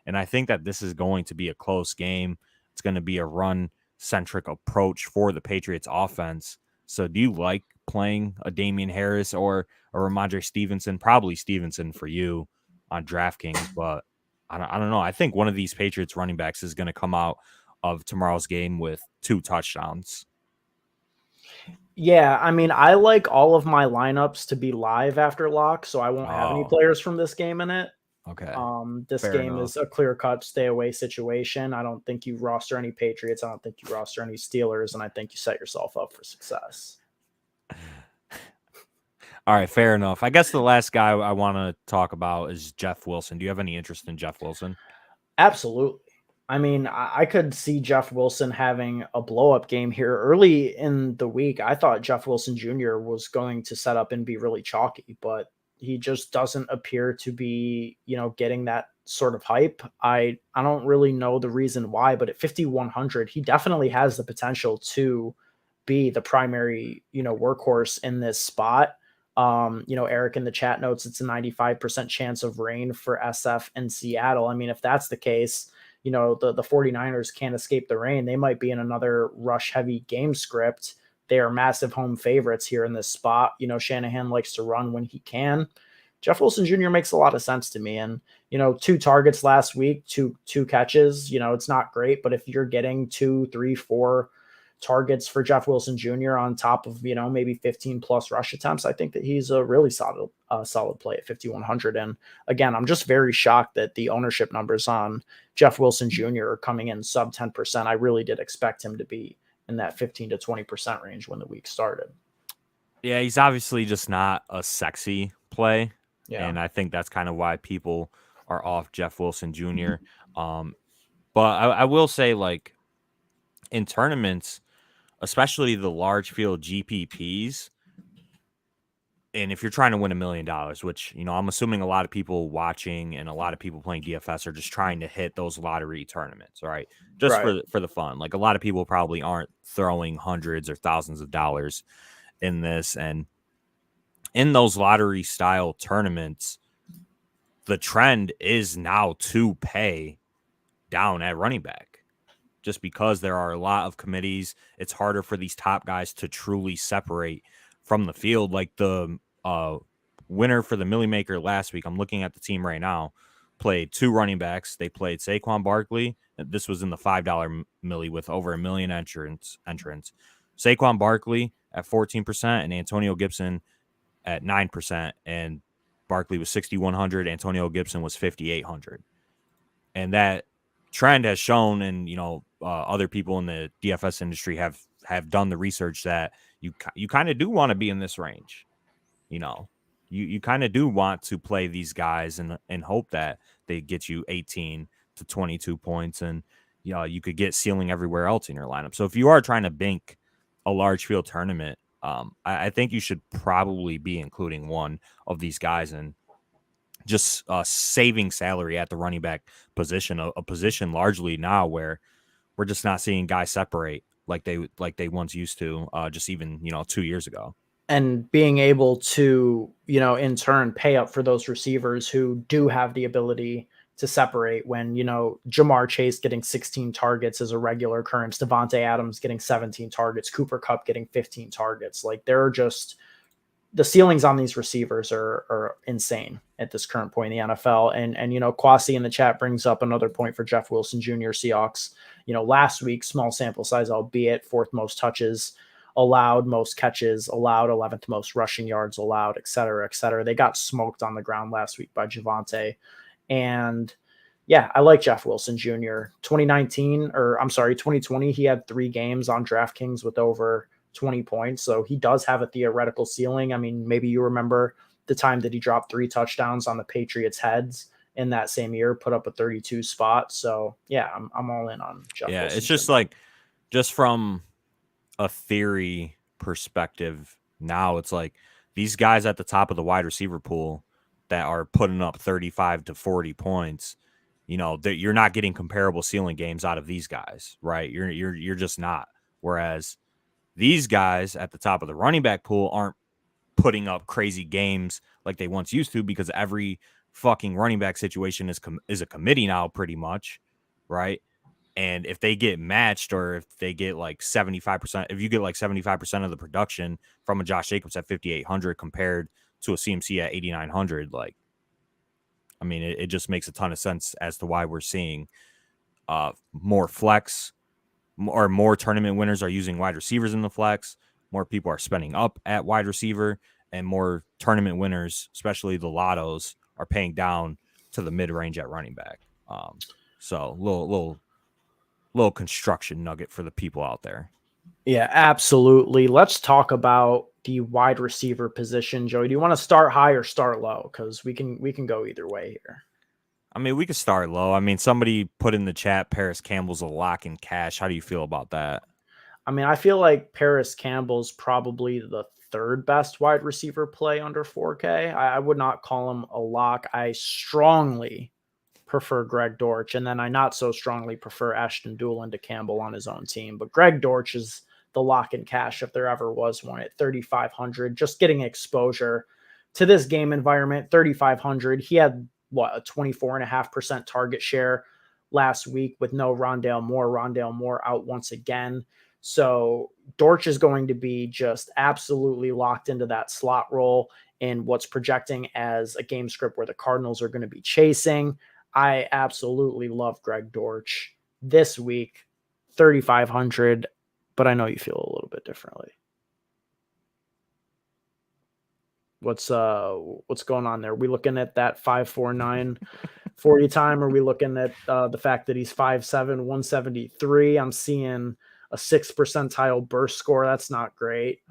And I think that this is going to be a close game. It's going to be a run-centric approach for the Patriots offense. So do you like playing a Damian Harris or a Ramondre Stevenson? Probably Stevenson for you on DraftKings, but I don't know. I think one of these Patriots running backs is going to come out of tomorrow's game with 2 touchdowns. Yeah, I mean, I like all of my lineups to be live after lock, so I won't have any players from this game in it. Okay. This Fair game enough. is a clear-cut stay-away situation. I don't think you roster any Patriots. I don't think you roster any Steelers, and I think you set yourself up for success. All right, fair enough. I guess the last guy I want to talk about is Jeff Wilson. Do you have any interest in Jeff Wilson? Absolutely. I mean, I could see Jeff Wilson having a blow-up game here early in the week. I thought Jeff Wilson Jr. was going to set up and be really chalky, but he just doesn't appear to be, getting that sort of hype. I don't really know the reason why, but at 5,100, he definitely has the potential to be the primary, workhorse in this spot. Eric in the chat notes, it's a 95% chance of rain for SF in Seattle. I mean, if that's the case, the 49ers can't escape the rain. They might be in another rush heavy game script. They are massive home favorites here in this spot. Shanahan likes to run when he can. Jeff Wilson Jr. makes a lot of sense to me. And, 2 targets last week, two catches, it's not great, but if you're getting 2, 3, 4 targets for Jeff Wilson Jr. on top of, maybe 15 plus rush attempts, I think that he's a really solid play at 5,100. And again, I'm just very shocked that the ownership numbers on Jeff Wilson Jr. are coming in sub 10%. I really did expect him to be in that 15 to 20% range when the week started. Yeah, he's obviously just not a sexy play. Yeah. And I think that's kind of why people are off Jeff Wilson Jr. But I will say, like, in tournaments, especially the large field GPPs, and if you're trying to win $1 million, which, I'm assuming a lot of people watching and a lot of people playing DFS are just trying to hit those lottery tournaments, right? Just for the fun. Like, a lot of people probably aren't throwing hundreds or thousands of dollars in this. And in those lottery style tournaments, the trend is now to pay down at running back. Just because there are a lot of committees, it's harder for these top guys to truly separate from the field. Like the winner for the Millie Maker last week, I'm looking at the team right now, played 2 running backs. They played Saquon Barkley. This was in the $5 Millie with over 1 million entrants. Saquon Barkley at 14% and Antonio Gibson at 9%. And Barkley was 6,100. Antonio Gibson was 5,800. And that trend has shown, and other people in the DFS industry have done the research that you kind of do want to be in this range. You kind of do want to play these guys and hope that they get you 18 to 22 points, and you could get ceiling everywhere else in your lineup. So if you are trying to bank a large field tournament, I think you should probably be including one of these guys and just saving salary at the running back position, a position largely now where we're just not seeing guys separate like they once used to, just even 2 years ago. And being able to, in turn pay up for those receivers who do have the ability to separate when, Jamar Chase getting 16 targets is a regular occurrence, Devontae Adams getting 17 targets, Cooper Kupp getting 15 targets. Like they're just the ceilings on these receivers are insane at this current point in the NFL. And Kwasi in the chat brings up another point for Jeff Wilson Jr. Seahawks. Last week, small sample size, albeit fourth most touches allowed, most catches allowed, 11th most rushing yards allowed, et cetera, et cetera. They got smoked on the ground last week by Javonte. And yeah, I like Jeff Wilson Jr. 2020, he had 3 games on DraftKings with over 20 points. So he does have a theoretical ceiling. I mean, maybe you remember the time that he dropped 3 touchdowns on the Patriots' heads in that same year, put up a 32 spot. So yeah, I'm all in on Jeff Wilson. Yeah, it's just like, just from a theory perspective, now it's like these guys at the top of the wide receiver pool that are putting up 35 to 40 points, you're not getting comparable ceiling games out of these guys, right? You're just not. Whereas these guys at the top of the running back pool aren't putting up crazy games like they once used to, because every fucking running back situation is a committee now, pretty much, right? And if they get matched, or if they get like 75%, if you get like 75% of the production from a Josh Jacobs at 5,800 compared to a CMC at 8,900, like, I mean, it just makes a ton of sense as to why we're seeing more flex, or more tournament winners are using wide receivers in the flex. More people are spending up at wide receiver, and more tournament winners, especially the lottos, are paying down to the mid range at running back. So little construction nugget for the people out there. Yeah, absolutely. Let's talk about the wide receiver position. Joey, do you want to start high or start low? Because we can go either way here. I mean, we could start low. I mean, somebody put in the chat, Paris Campbell's a lock in cash. How do you feel about that? I mean, I feel like Paris Campbell's probably the 3rd best wide receiver play under 4K. I would not call him a lock. I strongly prefer Greg Dortch, and then I not so strongly prefer Ashton Doolin to Campbell on his own team. But Greg Dortch is the lock in cash if there ever was one at 3,500. Just getting exposure to this game environment, 3,500. He had a 24.5% target share last week with no Rondale Moore. Rondale Moore out once again. So Dortch is going to be just absolutely locked into that slot role in what's projecting as a game script where the Cardinals are going to be chasing. I absolutely love Greg Dortch this week, 3,500, but I know you feel a little bit differently. What's going on there? Are we looking at that 5.49 40 time? Are we looking at the fact that he's 5'7", 173? I'm seeing a 6th percentile burst score. That's not great.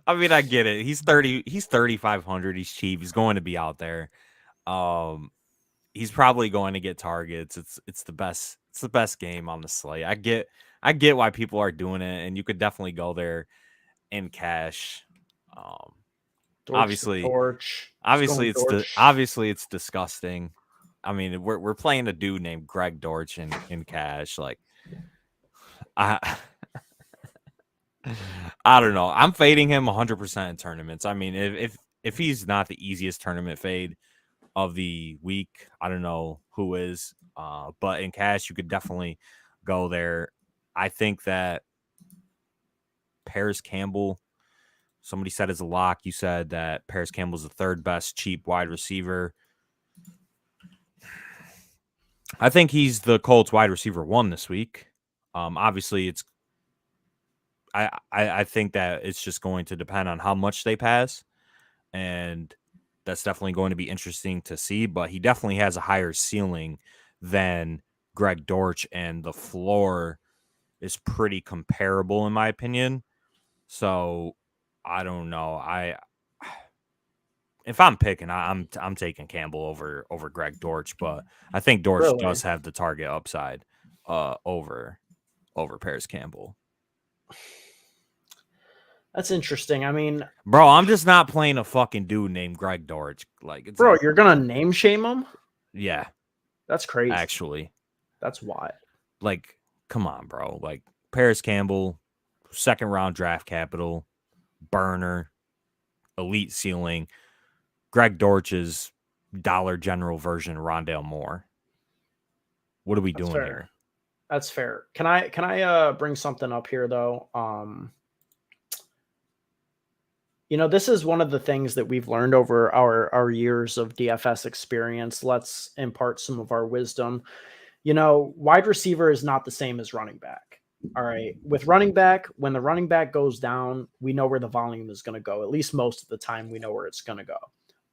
I mean, I get it. He's 3,500. He's cheap. He's going to be out there. He's probably going to get targets. It's the best game on the slate. I get why people are doing it, and you could definitely go there in cash. Obviously it's disgusting. I mean, we're playing a dude named Greg Dortch in cash. Like, I don't know. I'm fading him 100% in tournaments. I mean, if he's not the easiest tournament fade of the week, I don't know who is. But in cash, you could definitely go there. I think that Paris Campbell, somebody said is a lock. You said that Paris Campbell's the 3rd best cheap wide receiver. I think he's the Colts wide receiver 1 this week. Obviously, it's I think that it's just going to depend on how much they pass, and that's definitely going to be interesting to see. But he definitely has a higher ceiling than Greg Dortch, and the floor is pretty comparable in my opinion. So I don't know. If I'm picking, I'm taking Campbell over Greg Dortch, but I think Dortch does have the target upside over Paris Campbell. That's interesting. I mean, Bro, I'm just not playing a fucking dude named Greg Dortch. Like, it's bro, not you're going to gonna happen. name shame him? Yeah, That's crazy. actually. That's wild. Like, come on, bro. Like, Paris Campbell, second round draft capital, burner, elite ceiling. Greg Dortch's Dollar General version of Rondale Moore. What are we That's doing fair. here? That's fair. Can I bring something up here though? This is one of the things that we've learned over our years of DFS experience. Let's impart some of our wisdom. Wide receiver is not the same as running back. All right. With running back, when the running back goes down, we know where the volume is going to go. At least most of the time, we know where it's going to go.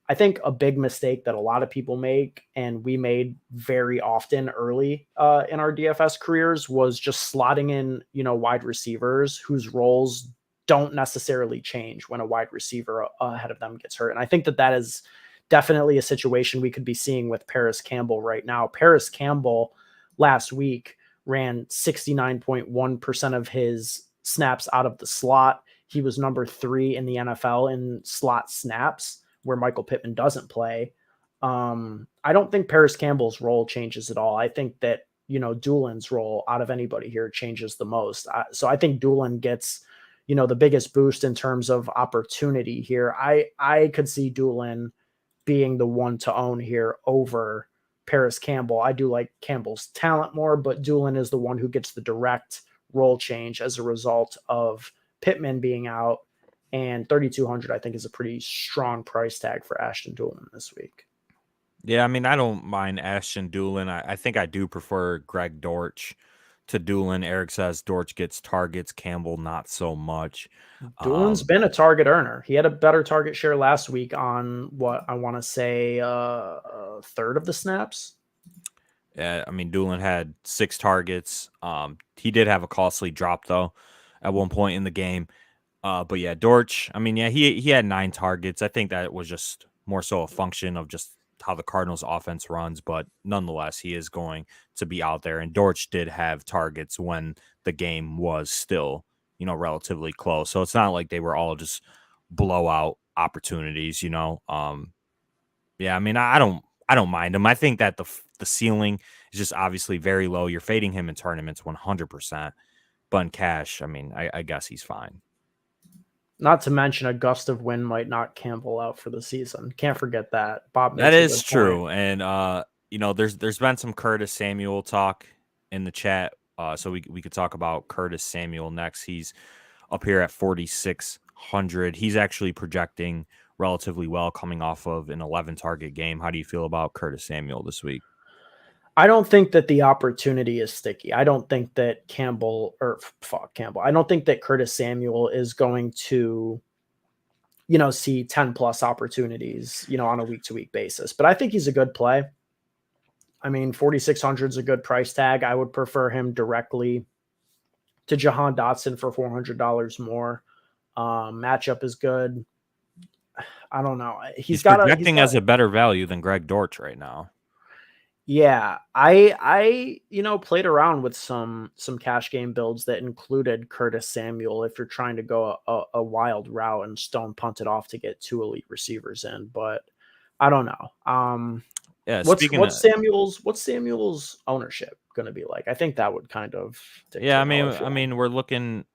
I think a big mistake that a lot of people make, and we made very often early in our DFS careers, was just slotting in, wide receivers whose roles don't necessarily change when a wide receiver ahead of them gets hurt. And I think that is definitely a situation we could be seeing with Paris Campbell right now. Paris Campbell last week ran 69.1% of his snaps out of the slot. He was number 3 in the NFL in slot snaps, where Michael Pittman doesn't play. I don't think Paris Campbell's role changes at all. I think that, Doolin's role out of anybody here changes the most. So I think Doolin gets, the biggest boost in terms of opportunity here. I could see Doolin being the one to own here over Paris Campbell. I do like Campbell's talent more, but Doolin is the one who gets the direct role change as a result of Pittman being out. And 3,200, I think, is a pretty strong price tag for Ashton Doolin this week. Yeah, I mean, I don't mind Ashton Doolin. I think I do prefer Greg Dortch to Doolin. Eric says Dortch gets targets, Campbell not so much. Doolin's been a target earner. He had a better target share last week on what I want to say a third of the snaps. Yeah, I mean, Doolin had 6 targets. He did have a costly drop, though, at one point in the game. But yeah, Dortch, I mean, yeah, he had 9 targets. I think that was just more so a function of just how the Cardinals offense runs, but nonetheless, he is going to be out there. And Dortch did have targets when the game was still, relatively close. So it's not like they were all just blowout opportunities, Yeah, I mean, I don't mind him. I think that the ceiling is just obviously very low. You're fading him in tournaments 100%. But in cash, I mean, I guess he's fine. Not to mention a gust of wind might knock Campbell out for the season. Can't forget that. Bob That makes a is good true. point. And there's been some Curtis Samuel talk in the chat. So we could talk about Curtis Samuel next. He's up here at 4,600. He's actually projecting relatively well coming off of an 11 target game. How do you feel about Curtis Samuel this week? I don't think that the opportunity is sticky. I don't think that Campbell. I don't think that Curtis Samuel is going to, see 10 plus opportunities, on a week to week basis. But I think he's a good play. I mean, 4,600 is a good price tag. I would prefer him directly to Jahan Dotson for $400 more. Matchup is good. I don't know. He's projecting as a better value than Greg Dortch right now. Yeah, I played around with some cash game builds that included Curtis Samuel if you're trying to go a wild route and stone punt it off to get 2 elite receivers in, but I don't know. Yeah, what's Samuel's ownership going to be like? I think that would kind of dictate. Yeah, I mean we're looking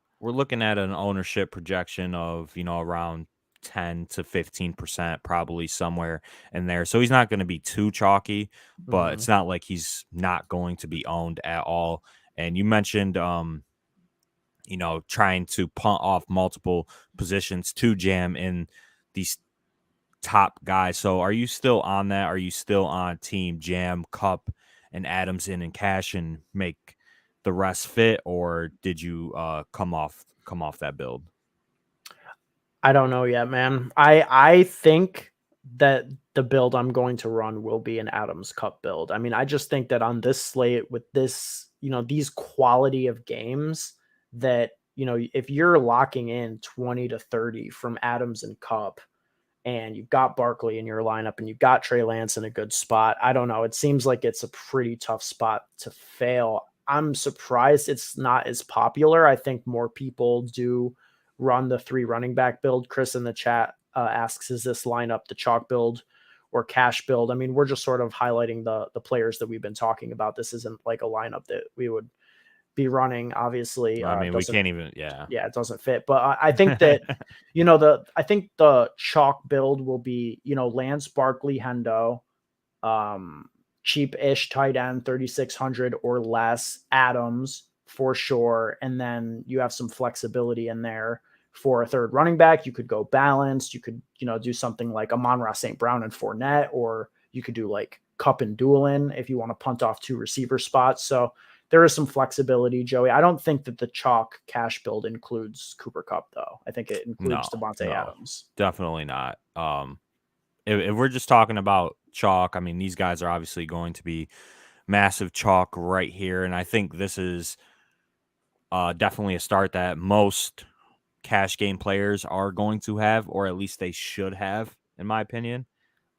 at an ownership projection of, around 10 to 15%, probably somewhere in there. So he's not going to be too chalky, but it's not like he's not going to be owned at all. And you mentioned trying to punt off multiple positions to jam in these top guys. So are you still on that? Are you still on team jam Cup and Adams in and cash and make the rest fit, or did you come off that build? I don't know yet, man. I think that the build I'm going to run will be an Adams Cup build. I mean, I just think that on this slate with this, these quality of games that, if you're locking in 20 to 30 from Adams and Cup and you've got Barkley in your lineup and you've got Trey Lance in a good spot, I don't know. It seems like it's a pretty tough spot to fail. I'm surprised it's not as popular. I think more people do run the 3 running back build. Chris in the chat asks, is this lineup the chalk build or cash build? I mean, we're just sort of highlighting the players that we've been talking about. This isn't like a lineup that we would be running, obviously. I mean, we can't even, yeah, it doesn't fit. But I think that, I think the chalk build will be, Lance, Barkley, Hendo, cheap-ish tight end, 3,600 or less, Adams for sure. And then you have some flexibility in there for a third running back. You could go balanced. You could, do something like Amon-Ra St. Brown and Fournette, or you could do like Cup and Doolin if you want to punt off 2 receiver spots. So there is some flexibility, Joey. I don't think that the chalk cash build includes Cooper Kupp, though. I think it includes Devontae Adams. Definitely not. If we're just talking about chalk, I mean, these guys are obviously going to be massive chalk right here. And I think this is definitely a start that most cash game players are going to have, or at least they should have, in my opinion.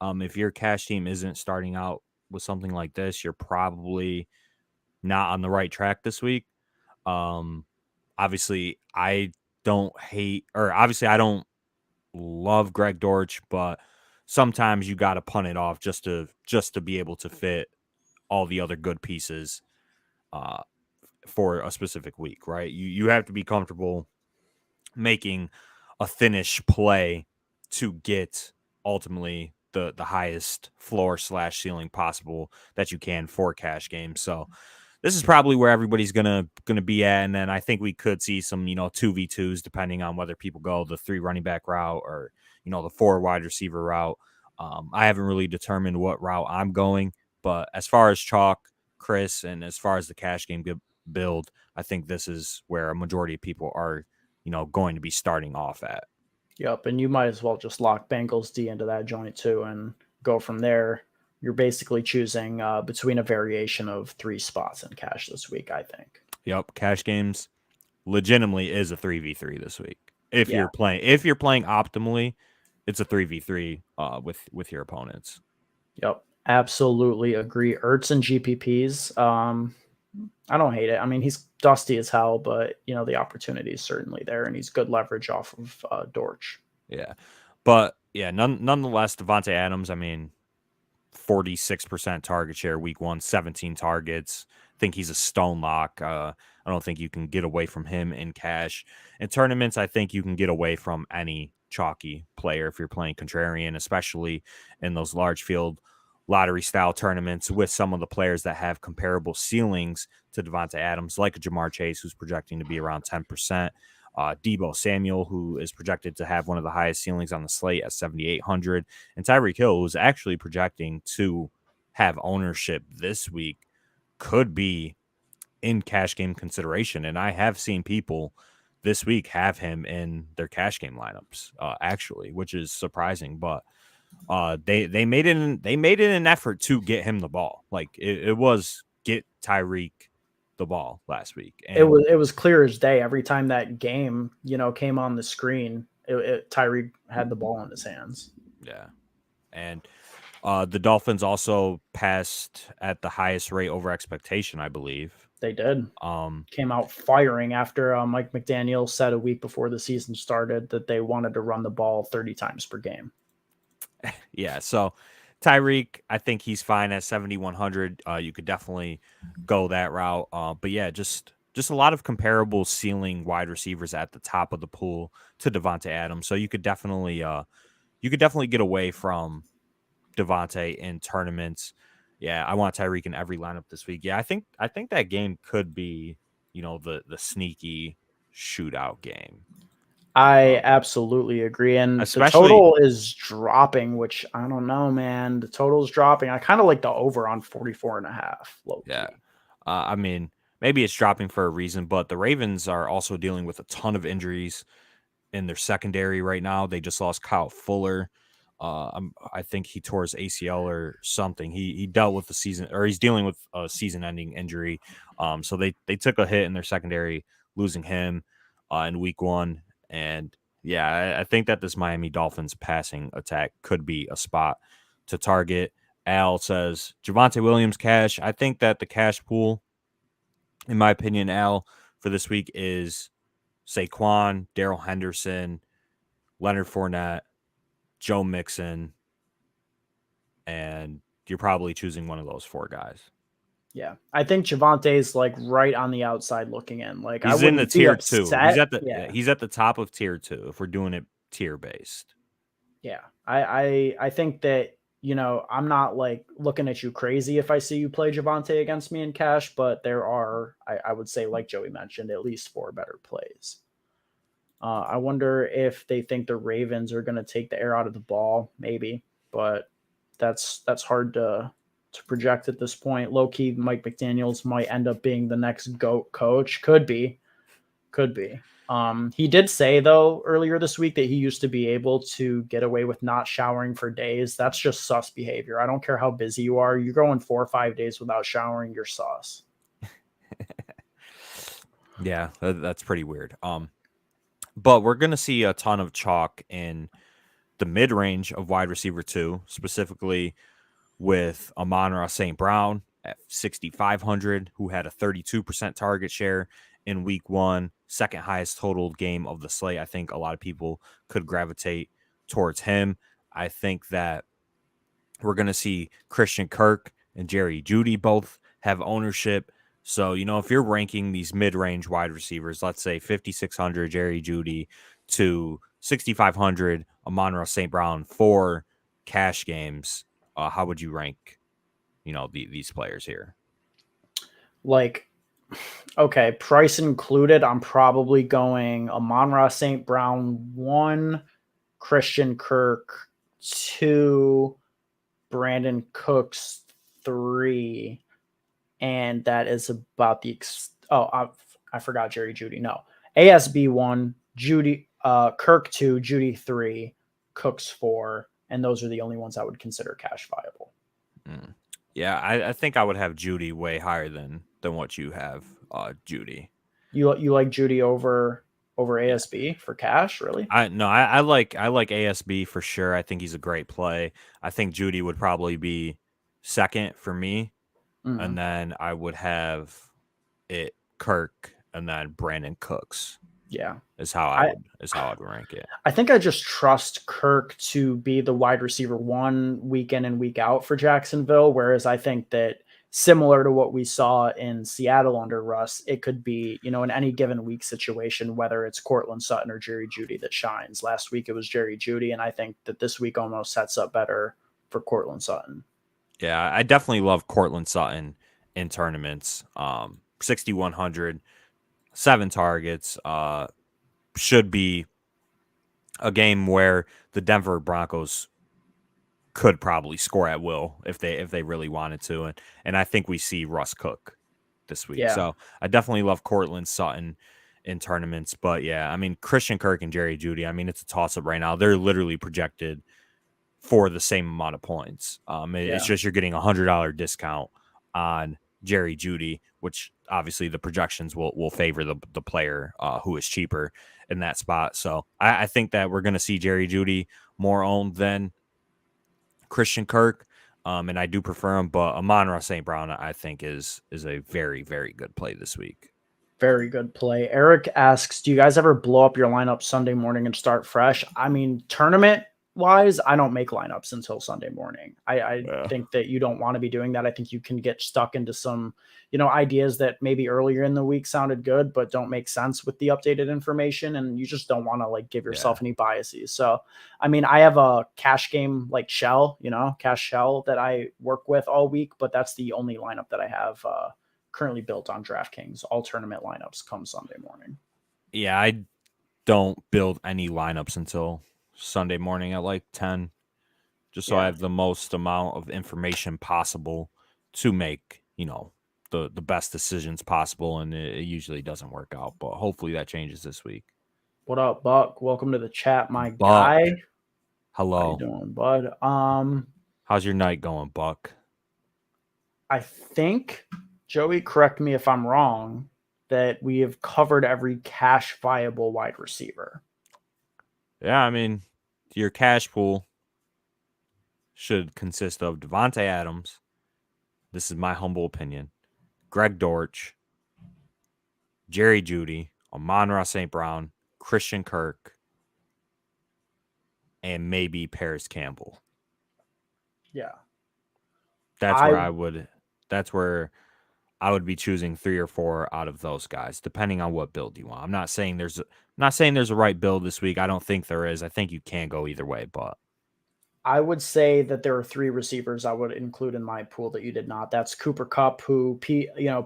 If your cash team isn't starting out with something like this, you're probably not on the right track this week. Obviously, I don't love Greg Dortch, but sometimes you got to punt it off just to be able to fit all the other good pieces for a specific week, right? You have to be comfortable making a finish play to get ultimately the highest floor / ceiling possible that you can for cash games. So this is probably where everybody's gonna be at, and then I think we could see some 2v2s depending on whether people go the 3 running back route or the 4 wide receiver route. I haven't really determined what route I'm going, but as far as chalk, Chris, and as far as the cash game build, I think this is where a majority of people are going to be starting off at. Yep, and you might as well just lock Bengals D into that joint too and go from there. You're basically choosing between a variation of 3 spots in cash this week, I think. Yep, cash games legitimately is a 3v3 this week. If you're playing optimally, it's a 3v3 with your opponents. Yep, absolutely agree. Ertz and GPPs, I don't hate it. I mean, he's dusty as hell, but the opportunity is certainly there, and he's good leverage off of Dortch. Yeah, but yeah, nonetheless, Devontae Adams, I mean, 46% target share week 1, 17 targets. I think he's a stone lock. I don't think you can get away from him in cash. In tournaments, I think you can get away from any chalky player if you're playing contrarian, especially in those large field lottery style tournaments with some of the players that have comparable ceilings to Devontae Adams, like a Jamar Chase, who's projecting to be around 10%. Deebo Samuel, who is projected to have one of the highest ceilings on the slate at 7,800, and Tyreek Hill, who's actually projecting to have ownership this week, could be in cash game consideration. And I have seen people this week have him in their cash game lineups, actually, which is surprising. But they made it an effort to get him the ball. Like it was get Tyreek the ball last week. And it was clear as day. Every time that game, came on the screen, Tyreek had the ball in his hands. Yeah. And the Dolphins also passed at the highest rate over expectation, I believe. They did. Came out firing after Mike McDaniel said a week before the season started that they wanted to run the ball 30 times per game. Yeah, so Tyreek, I think he's fine at 7,100. You could definitely go that route. But yeah, just a lot of comparable ceiling wide receivers at the top of the pool to Devontae Adams. So you could definitely get away from Devontae in tournaments. Yeah, I want Tyreek in every lineup this week. Yeah, I think that game could be, the sneaky shootout game. I absolutely agree. And the total is dropping, which I don't know, man. The total is dropping. I kind of like the over on 44.5. Yeah. I mean, maybe it's dropping for a reason, but the Ravens are also dealing with a ton of injuries in their secondary right now. They just lost Kyle Fuller. I think he tore his ACL or something. He dealt with he's dealing with a season-ending injury. So they took a hit in their secondary, losing him in week 1. And yeah, I think that this Miami Dolphins passing attack could be a spot to target. Al says Javonte Williams cash. I think that the cash pool, in my opinion, Al, for this week is Saquon, Daryl Henderson, Leonard Fournette, Joe Mixon, and you're probably choosing one of those 4 guys. Yeah, I think Javante's like right on the outside looking in. Like I He's in the wouldn't be tier 2. upset. He's at the top of tier 2 if we're doing it tier based. Yeah, I think that, you know, I'm not like looking at you crazy if I see you play Javante against me in cash, but there are, I would say, like Joey mentioned, at least 4 better plays. I wonder if they think the Ravens are going to take the air out of the ball, maybe, but that's hard to project at this point. Low key, Mike McDaniels might end up being the next GOAT coach. Could be. He did say though earlier this week that he used to be able to get away with not showering for days. That's just sus behavior. I don't care how busy you are. You're going 4 or 5 days without showering, you're sus. Yeah, that's pretty weird. But we're going to see a ton of chalk in the mid-range of wide receiver 2, specifically with Amon-Ra St. Brown at 6,500, who had a 32% target share in week 1, second highest total game of the slate. I think a lot of people could gravitate towards him. I think that we're going to see Christian Kirk and Jerry Jeudy both have ownership. So, you know, if you're ranking these mid-range wide receivers, let's say 5,600 Jerry Jeudy to 6,500 Amon-Ra St. Brown for cash games, how would you rank, you know, these players here? Like, okay, price included, I'm probably going Amon-Ra St. Brown 1, Christian Kirk 2, Brandon Cooks 3, and that is about the I forgot Jerry Jeudy. No, ASB 1, Jeudy, Kirk 2, Jeudy 3, Cooks 4, and those are the only ones I would consider cash viable. Yeah, I think I would have Jeudy way higher than what you have, Jeudy. You like Jeudy over ASB for cash, really? I like ASB for sure. I think he's a great play. I think Jeudy would probably be second for me. Mm-hmm. And then I would have it Kirk and then Brandon Cooks. Yeah. Is how I'd rank it. I think I just trust Kirk to be the wide receiver 1 week in and week out for Jacksonville, whereas I think that similar to what we saw in Seattle under Russ, it could be, you know, in any given week situation, whether it's Courtland Sutton or Jerry Jeudy that shines. Last week it was Jerry Jeudy, and I think that this week almost sets up better for Courtland Sutton. Yeah, I definitely love Courtland Sutton in tournaments. 6,100, 7 targets. Should be a game where the Denver Broncos could probably score at will if they really wanted to, and I think we see Russ cook this week. Yeah. So I definitely love Courtland Sutton in tournaments, but yeah, I mean Christian Kirk and Jerry Jeudy, I mean it's a toss up right now. They're literally projected for the same amount of points. It's just you're getting $100 discount on Jerry Jeudy, which obviously the projections will favor the player who is cheaper in that spot. So I think that we're going to see Jerry Jeudy more owned than Christian Kirk, and I do prefer him. But Amon-Ra St. Brown, I think, is a very, very good play this week. Very good play. Eric asks, do you guys ever blow up your lineup Sunday morning and start fresh? I mean, tournament wise, I don't make lineups until Sunday morning. I think that you don't want to be doing that. I think you can get stuck into some, you know, ideas that maybe earlier in the week sounded good, but don't make sense with the updated information. And you just don't want to like give yourself any biases. So, I mean, I have a cash game like shell, you know, cash shell that I work with all week, but that's the only lineup that I have currently built on DraftKings. All tournament lineups come Sunday morning. Yeah, I don't build any lineups until Sunday morning at like 10, just so I have the most amount of information possible to make, you know, the best decisions possible, and it usually doesn't work out, but hopefully that changes this week. What up, Buck? Welcome to the chat, my guy. Hello. How you doing, bud? How's your night going, Buck? I think, Joey, correct me if I'm wrong, that we have covered every cash viable wide receiver. Yeah, I mean, your cash pool should consist of Devontae Adams. This is my humble opinion. Greg Dortch, Jerry Jeudy, Amon-Ra St. Brown, Christian Kirk, and maybe Paris Campbell. Yeah. That's where I would be choosing 3 or 4 out of those guys, depending on what build you want. I'm not saying there's a right build this week. I don't think there is. I think you can go either way, but I would say that there are 3 receivers I would include in my pool that you did not. That's Cooper Kupp, who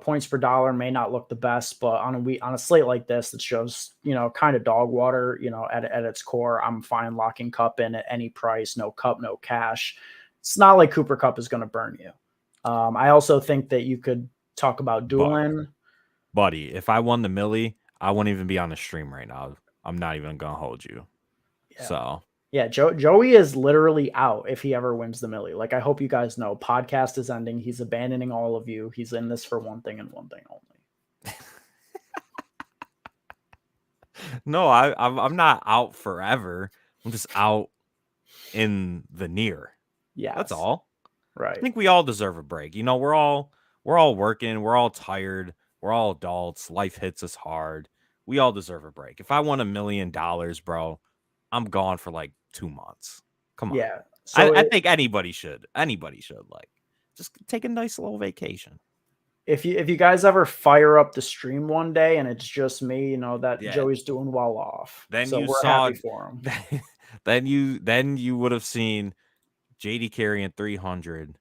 points per dollar may not look the best, but on a slate like this that shows kind of dog water, at its core, I'm fine locking Kupp in at any price. No Kupp, no cash. It's not like Cooper Kupp is going to burn you. I also think that you could talk about Doolin. Buddy, if I won the Millie, I wouldn't even be on the stream right now. I'm not even gonna hold you. Yeah. So yeah, Joey is literally out if he ever wins the Millie. Like, I hope you guys know, podcast is ending. He's abandoning all of you. He's in this for one thing and one thing only. No, I'm not out forever. I'm just out in the near. Yeah, that's all. Right. I think we all deserve a break. We're all working. We're all tired. We're all adults. Life hits us hard. We all deserve a break. If I won $1 million, bro, I'm gone for like 2 months. Come on. Yeah. So I think anybody should like just take a nice little vacation. If you guys ever fire up the stream one day and it's just me, Joey's doing well off. Then so you we're saw happy for him. Then you would have seen JD carrying 300,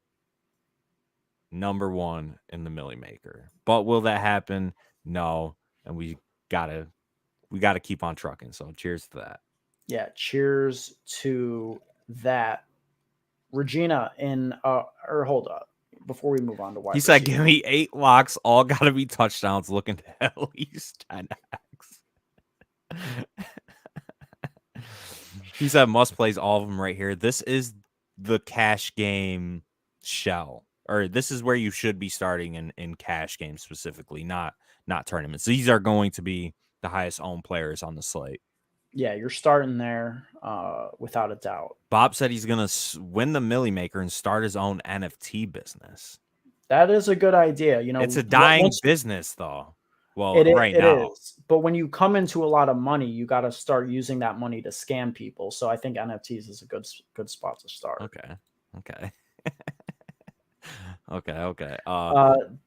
number 1 in the Millie Maker. But will that happen? No. And we gotta keep on trucking. So cheers to that. Yeah, cheers to that. Regina or hold up before we move on to wide receiver. Said, give me 8 locks, all gotta be touchdowns, looking to at least 10x. He said must plays all of them right here. This is the cash game shell, or this is where you should be starting in cash games specifically, not tournaments. These are going to be the highest owned players on the slate. Yeah, you're starting there without a doubt. Bob said he's going to win the Millie Maker and start his own NFT business. That is a good idea. It's a dying business, though. Well, right it now. Is. But when you come into a lot of money, you got to start using that money to scam people. So I think NFTs is a good spot to start. Okay. Okay.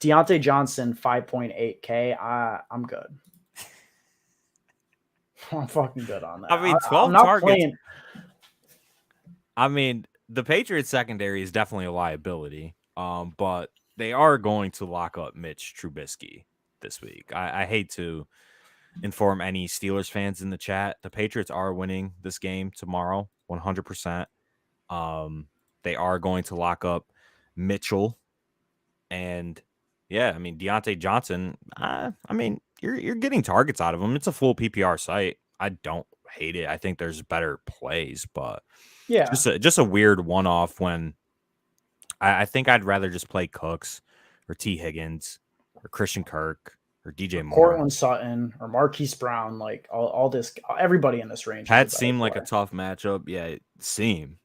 Deontay Johnson, 5.8K. I'm good. I'm fucking good on that. I mean, 12 targets. I mean, the Patriots secondary is definitely a liability. But they are going to lock up Mitch Trubisky this week. I hate to inform any Steelers fans in the chat. The Patriots are winning this game tomorrow, 100%. They are going to lock up Mitchell. And yeah, I mean, Deontay Johnson, I mean, you're getting targets out of him. It's a full PPR site. I don't hate it. I think there's better plays, but yeah, just a weird one-off when I think I'd rather just play Cooks or T. Higgins or Christian Kirk or DJ Moore. Cortland Sutton or Marquise Brown, like all this, everybody in this range. That seemed like a tough matchup. Yeah, it seemed.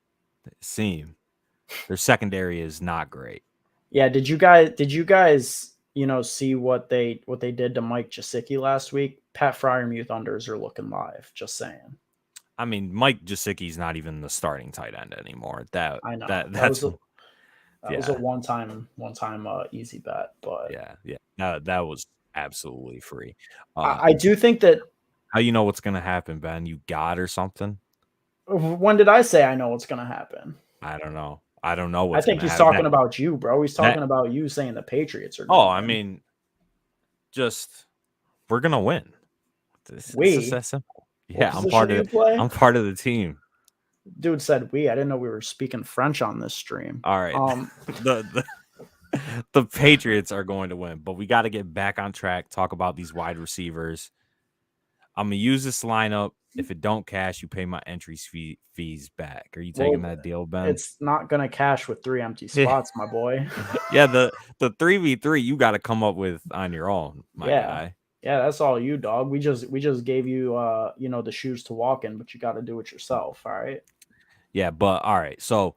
Their secondary is not great. Yeah, did you guys see what they did to Mike Gesicki last week? Pat Freiermuth unders are looking live. Just saying. I mean, Mike Gesicki's not even the starting tight end anymore. I know that was a one-time easy bet, but that was absolutely free. I do think that. How you know what's gonna happen, Ben? You got or something? When did I say I know what's gonna happen? I don't know. I think he's talking about you, bro. He's talking about you saying the Patriots are. I mean, just we're gonna win. This is that simple. Yeah, I'm part of the team. Dude said we. I didn't know we were speaking French on this stream. All right. The Patriots are going to win, but we got to get back on track. Talk about these wide receivers. I'm gonna use this lineup. If it don't cash, you pay my entry fees back. Are you taking that deal, Ben? It's not gonna cash with 3 empty spots, my boy. Yeah, the 3v3 you got to come up with on your own, my guy. Yeah, that's all you, dog. We just gave you the shoes to walk in, but you got to do it yourself. All right. Yeah, but all right. So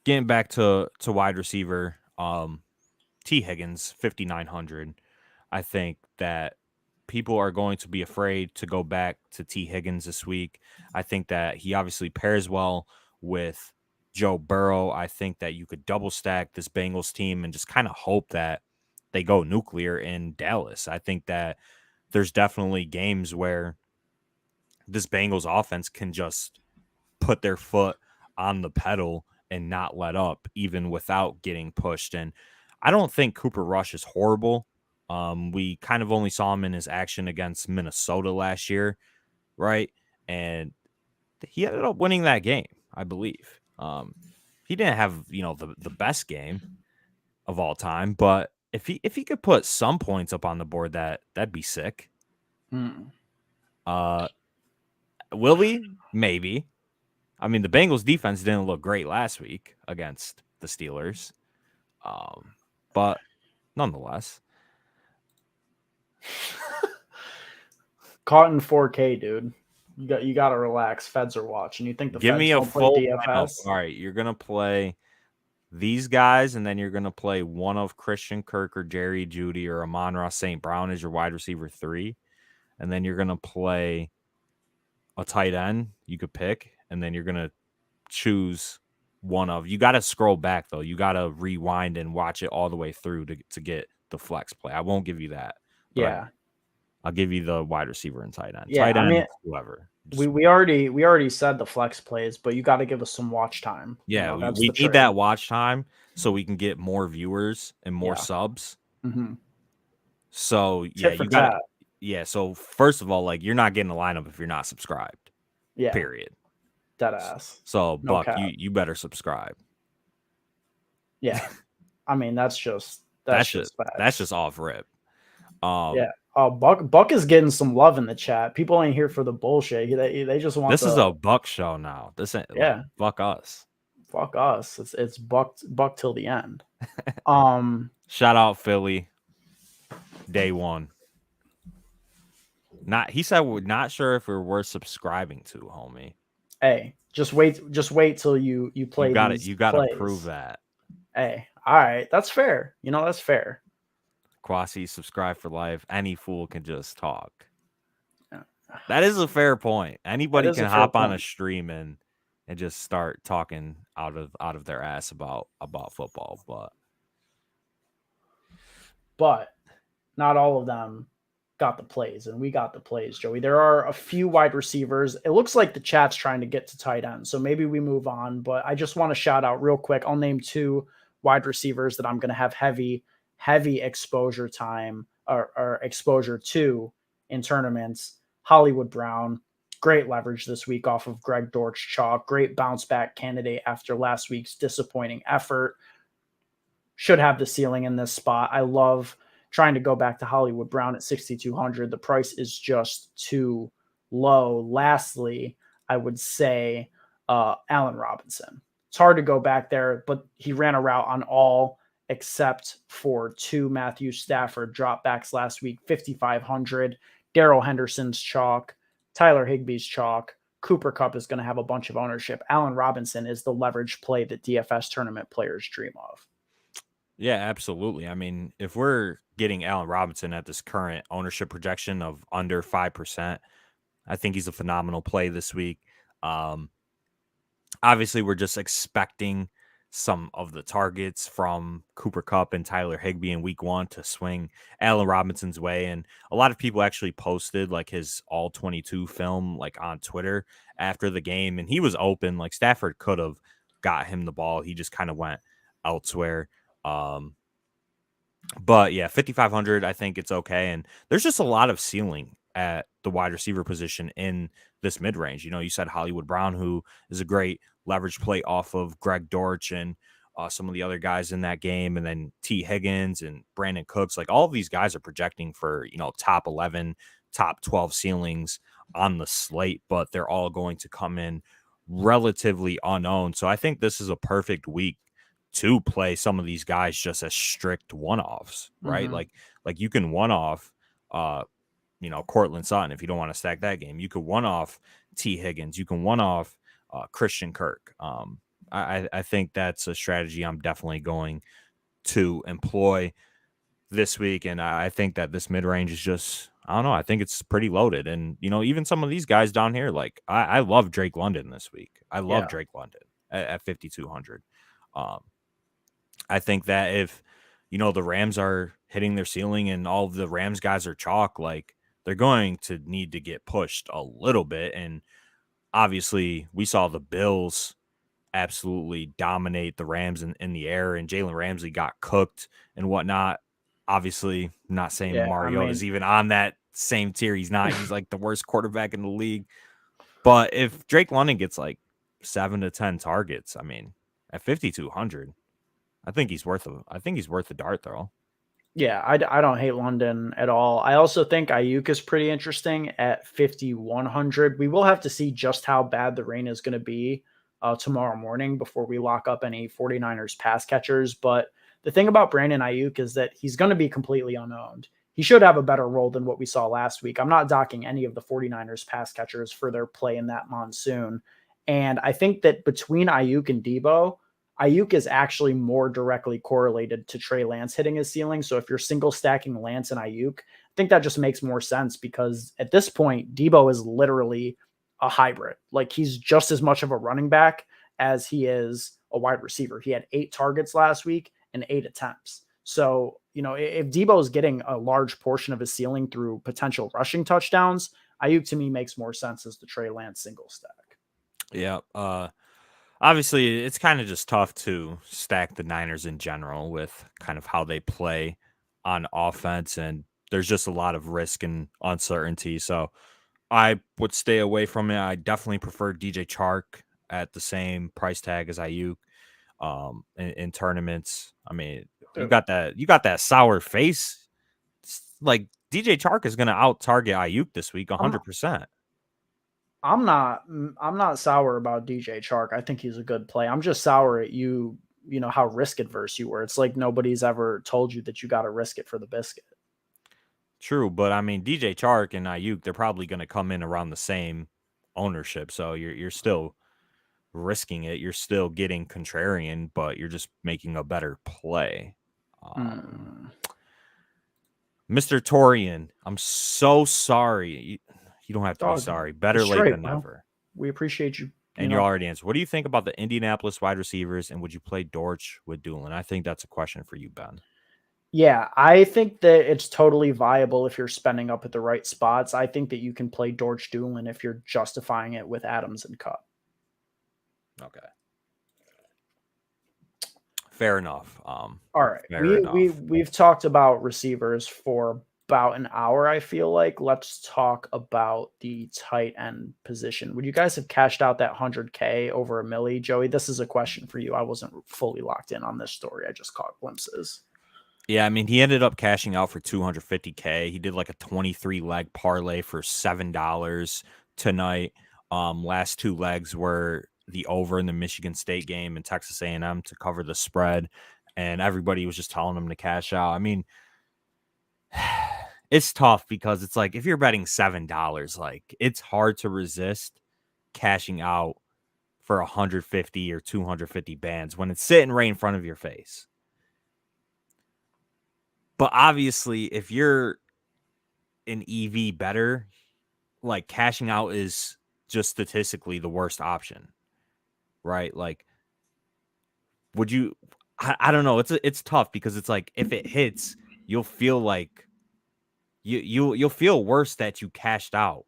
getting back to wide receiver, T. Higgins, 5,900. I think that people are going to be afraid to go back to T. Higgins this week. I think that he obviously pairs well with Joe Burrow. I think that you could double stack this Bengals team and just kind of hope that they go nuclear in Dallas. I think that there's definitely games where this Bengals offense can just put their foot on the pedal and not let up, even without getting pushed. And I don't think Cooper Rush is horrible. We kind of only saw him in his action against Minnesota last year, right? And he ended up winning that game, I believe. He didn't have, the best game of all time, but if he could put some points up on the board, that'd be sick. Will he? Maybe. I mean, the Bengals defense didn't look great last week against the Steelers. But nonetheless. Caught in 4K, dude. You got to relax. Feds are watching. You think the Give Feds me a don't full play DFS? All right, you're going to play these guys, and then you're going to play one of Christian Kirk or Jerry Jeudy or Amon-Ra St. Brown as your wide receiver 3. And then you're going to play a tight end you could pick, and then you're going to choose one of. You got to scroll back, though. You got to rewind and watch it all the way through to get the flex play. I won't give you that. Yeah. I'll give you the wide receiver and tight end. Yeah, tight end, whoever. We already said the flex plays, but you got to give us some watch time. Yeah, we need that watch time so we can get more viewers and more subs. Mm-hmm. So yeah, you got. Yeah, so first of all, like, you're not getting a lineup if you're not subscribed. Yeah. Period. Dead ass. So Buck, you better subscribe. Yeah, I mean that's just off rip. Yeah. Oh, Buck is getting some love in the chat. People ain't here for the bullshit. They just want. This is a Buck show now. This ain't. Yeah. Fuck us. Fuck us. It's Buck till the end. Shout out Philly. Day one. He said we're not sure if we're worth subscribing to, homie. Hey, just wait till you play. You got to prove that. Hey, all right, that's fair. That's fair. Kwasi, subscribe for life. Any fool can just talk. That is a fair point. Anybody can hop on a stream and just start talking out of their ass about football, but not all of them got the plays, and we got the plays, Joey. There are a few wide receivers. It looks like the chat's trying to get to tight end, so maybe we move on, but I just want to shout out real quick. I'll name 2 wide receivers that I'm going to have heavy exposure time or exposure to in tournaments. Hollywood Brown, great leverage this week off of Greg Dortch chalk. Great bounce back candidate after last week's disappointing effort. Should have the ceiling in this spot. I love trying to go back to Hollywood Brown at 6,200. The price is just too low. Lastly, I would say Allen Robinson. It's hard to go back there, but he ran a route on all except for 2 Matthew Stafford dropbacks last week, 5,500. Daryl Henderson's chalk, Tyler Higbee's chalk. Cooper Kupp is going to have a bunch of ownership. Allen Robinson is the leverage play that DFS tournament players dream of. Yeah, absolutely. I mean, if we're getting Allen Robinson at this current ownership projection of under 5%, I think he's a phenomenal play this week. Obviously, we're just expecting some of the targets from Cooper Kupp and Tyler Higbee in week 1 to swing Allen Robinson's way. And a lot of people actually posted like his all 22 film like on Twitter after the game. And he was open. Like Stafford could have got him the ball. He just kind of went elsewhere. But yeah, 5,500, I think it's okay. And there's just a lot of ceiling at the wide receiver position in this mid-range. You said Hollywood Brown, who is a great leverage play off of Greg Dortch and some of the other guys in that game. And then T. Higgins and Brandon Cooks, like all of these guys are projecting for, top 11, top 12 ceilings on the slate, but they're all going to come in relatively unknown. So I think this is a perfect week to play some of these guys just as strict one-offs, right? Mm-hmm. Like you can one-off, Cortland Sutton if you don't want to stack that game. You could one-off T. Higgins. You can one-off Christian Kirk. I think that's a strategy I'm definitely going to employ this week, and I think that this mid-range is just I don't know. I think it's pretty loaded. And, even some of these guys down here, like I love Drake London this week. I love Drake London at 5,200. I think that if, the Rams are hitting their ceiling and all of the Rams guys are chalk, like they're going to need to get pushed a little bit. And obviously we saw the Bills absolutely dominate the Rams in the air, and Jalen Ramsey got cooked and whatnot. Obviously, not saying Mariota's even on that same tier. He's not. He's like the worst quarterback in the league. But if Drake London gets like 7 to 10 targets, I mean, at 5,200, I think he's worth a dart throw. Yeah, I don't hate London at all. I also think Ayuk is pretty interesting at 5,100. We will have to see just how bad the rain is going to be tomorrow morning before we lock up any 49ers pass catchers. But the thing about Brandon Ayuk is that he's going to be completely unowned. He should have a better role than what we saw last week. I'm not docking any of the 49ers pass catchers for their play in that monsoon. And I think that between Ayuk and Debo, Ayuk is actually more directly correlated to Trey Lance hitting his ceiling. So if you're single stacking Lance and Ayuk, I think that just makes more sense because at this point, Debo is literally a hybrid. Like he's just as much of a running back as he is a wide receiver. He had 8 targets last week and 8 attempts. So, if Debo is getting a large portion of his ceiling through potential rushing touchdowns, Ayuk to me makes more sense as the Trey Lance single stack. Yeah. Obviously, it's kind of just tough to stack the Niners in general with kind of how they play on offense, and there's just a lot of risk and uncertainty. So I would stay away from it. I definitely prefer DJ Chark at the same price tag as Ayuk in tournaments. I mean, you got that sour face. Like DJ Chark is going to out target Ayuk this week 100%. I'm not sour about DJ Chark. I think he's a good play. I'm just sour at you how risk adverse you were. It's like nobody's ever told you that you got to risk it for the biscuit. True, but I mean DJ Chark and Ayuk, they're probably going to come in around the same ownership, so you're still risking it. You're still getting contrarian, but you're just making a better play. Mr. Torian, I'm so sorry. You don't have to be sorry. Better late than never. We appreciate you. And you already answered. What do you think about the Indianapolis wide receivers, and would you play Dortch with Doolin? I think that's a question for you, Ben. Yeah, I think that it's totally viable if you're spending up at the right spots. I think that you can play Dortch Doolin if you're justifying it with Adams and Cup. Okay. Fair enough. All right. We've talked about receivers for about an hour, I feel like. Let's talk about the tight end position. Would you guys have cashed out that 100K over a milli? Joey, this is a question for you. I wasn't fully locked in on this story. I just caught glimpses. Yeah, I mean, he ended up cashing out for 250K. He did like a 23 leg parlay for $7 tonight. Last 2 legs were the over in the Michigan State game and Texas A&M to cover the spread, and everybody was just telling him to cash out. I mean, it's tough because it's like if you're betting $7, like it's hard to resist cashing out for 150 or 250 bands when it's sitting right in front of your face. But obviously, if you're an EV better, like cashing out is just statistically the worst option, right? Like, would you? I don't know. It's tough because it's like if it hits, you'll feel like you'll feel worse that you cashed out.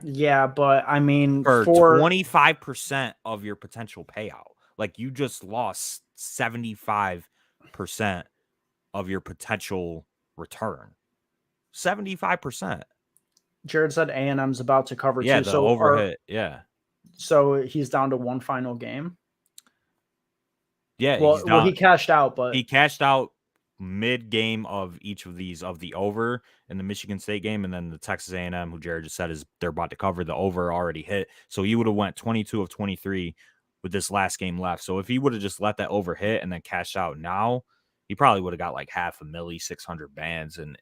Yeah, but I mean, for 25% of your potential payout, like you just lost 75% of your potential return. 75%. Jared said A&M's about to cover too. So overhit. Yeah. So he's down to one final game. Yeah. Well, he cashed out, but he cashed out mid-game of each of these, of the over in the Michigan State game, and then the Texas A&M, who Jared just said is they're about to cover, the over already hit. So he would have went 22 of 23 with this last game left. So if he would have just let that over hit and then cashed out now, he probably would have got like half a milli, 600 bands, and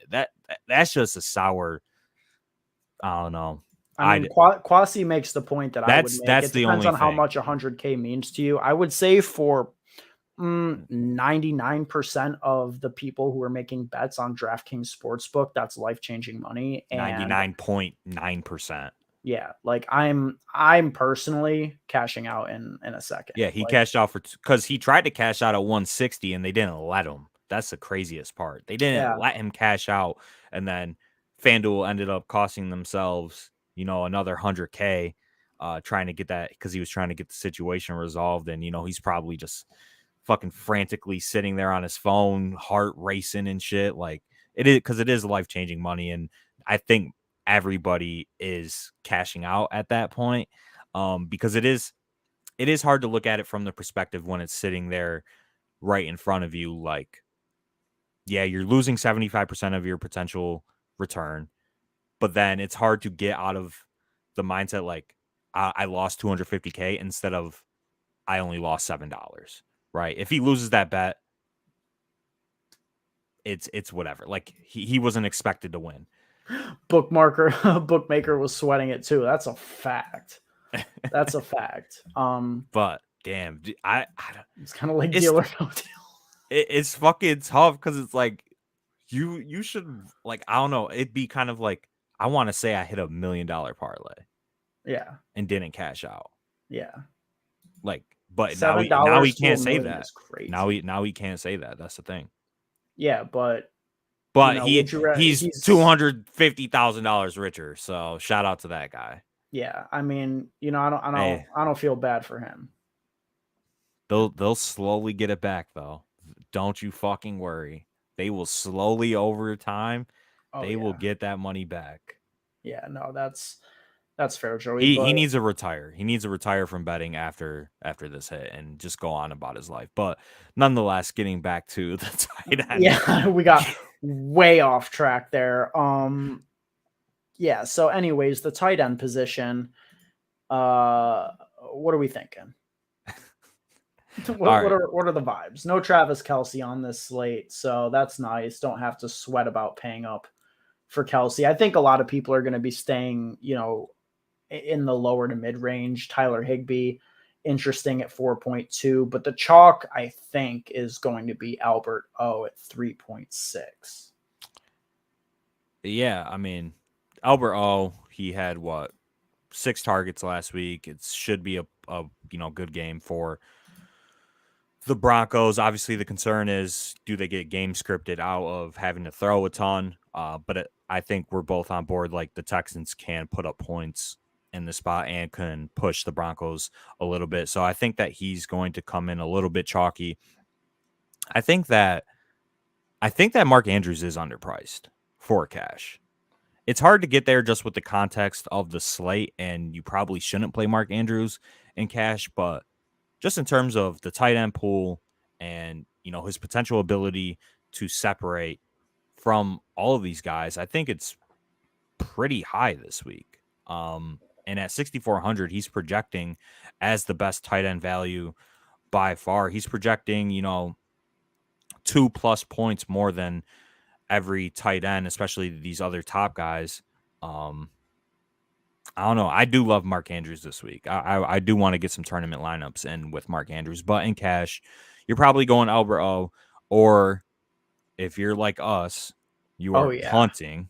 that's just a sour. I don't know. I mean, Kwasi makes the point that I would make. It depends on how much 100K means to you. I would say for 99% of the people who are making bets on DraftKings Sportsbook, that's life-changing money. And 99.9%. yeah, like I'm personally cashing out in a second. Yeah, he like, cashed out because he tried to cash out at 160 and they didn't let him. That's the craziest part. They didn't let him cash out, and then FanDuel ended up costing themselves, another 100K trying to get that, because he was trying to get the situation resolved. And, he's probably just fucking frantically sitting there on his phone, heart racing and shit. Like, it is, because it is life-changing money. And I think everybody is cashing out at that point, because it is hard to look at it from the perspective when it's sitting there right in front of you. Like, yeah, you're losing 75% of your potential return, but then it's hard to get out of the mindset like, I lost 250K instead of I only lost $7, right? If he loses that bet, it's whatever. Like, he wasn't expected to win. Bookmaker was sweating it too. That's a fact. That's a fact. But damn, it's kind of like deal or no deal. It's fucking tough, because it's like you should, like, I don't know. It'd be kind of like, I want to say I hit $1 million parlay. Yeah. And didn't cash out. Yeah. Like, but now he can't say that. Now he can't say that. That's the thing. Yeah, but he's $250,000 richer. So shout out to that guy. Yeah, I mean, I don't feel bad for him. They'll slowly get it back, though. Don't you fucking worry. They will slowly, over time, will get that money back. Yeah, no, that's fair, Joey. He needs to retire. He needs to retire from betting after this hit and just go on about his life. But nonetheless, getting back to the tight end. Yeah, we got way off track there. Yeah, so anyways, the tight end position, what are we thinking? What are the vibes? No Travis Kelce on this slate, so that's nice. Don't have to sweat about paying up for Kelce. I think a lot of people are going to be staying, in the lower to mid range. Tyler Higbee, interesting at 4.2, but the chalk, I think, is going to be Albert O at 3.6. Yeah, I mean, Albert O, he had 6 targets last week. It should be a good game for the Broncos. Obviously, the concern is, do they get game scripted out of having to throw a ton? But I think we're both on board. Like, the Texans can put up points in the spot and can push the Broncos a little bit. So I think that he's going to come in a little bit chalky. I think that Mark Andrews is underpriced for cash. It's hard to get there just with the context of the slate, and you probably shouldn't play Mark Andrews in cash, but just in terms of the tight end pool and, his potential ability to separate from all of these guys, I think it's pretty high this week. And at 6,400, he's projecting as the best tight end value by far. He's projecting, 2+ points more than every tight end, especially these other top guys. I don't know. I do love Mark Andrews this week. I do want to get some tournament lineups in with Mark Andrews, but in cash, you're probably going Albert O, or if you're like us, you are punting.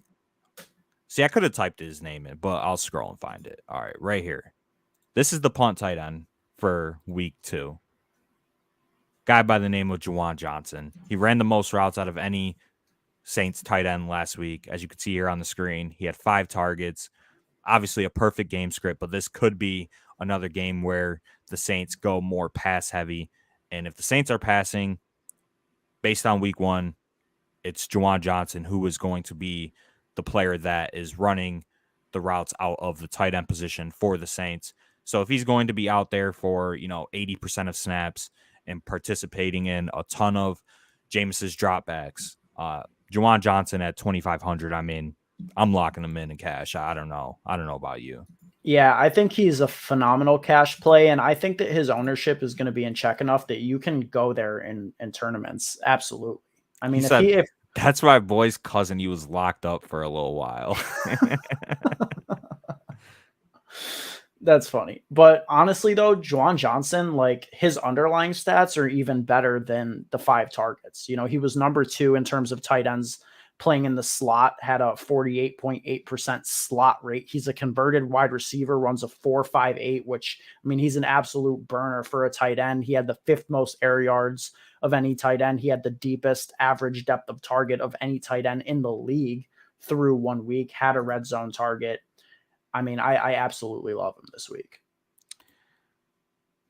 See, I could have typed his name in, but I'll scroll and find it. All right, right here. This is the punt tight end for week 2. Guy by the name of Juwan Johnson. He ran the most routes out of any Saints tight end last week. As you can see here on the screen, he had 5 targets. Obviously a perfect game script, but this could be another game where the Saints go more pass heavy. And if the Saints are passing, based on week 1, it's Juwan Johnson who is going to be the player that is running the routes out of the tight end position for the Saints. So if he's going to be out there for, 80% of snaps and participating in a ton of Jameis's dropbacks, Juwan Johnson at 2,500, I mean, I'm locking him in cash. I don't know about you. Yeah, I think he's a phenomenal cash play, and I think that his ownership is going to be in check enough that you can go there in tournaments. Absolutely. I mean, if that's my boy's cousin, he was locked up for a little while. That's funny. But honestly, though, Juwan Johnson, like his underlying stats are even better than the 5 targets. He was number 2 in terms of tight ends playing in the slot, had a 48.8% slot rate. He's a converted wide receiver, runs a 4.58, which, I mean, he's an absolute burner for a tight end. He had the 5th most air yards of any tight end. He had the deepest average depth of target of any tight end in the league through 1 week, had a red zone target. I mean, I absolutely love him this week.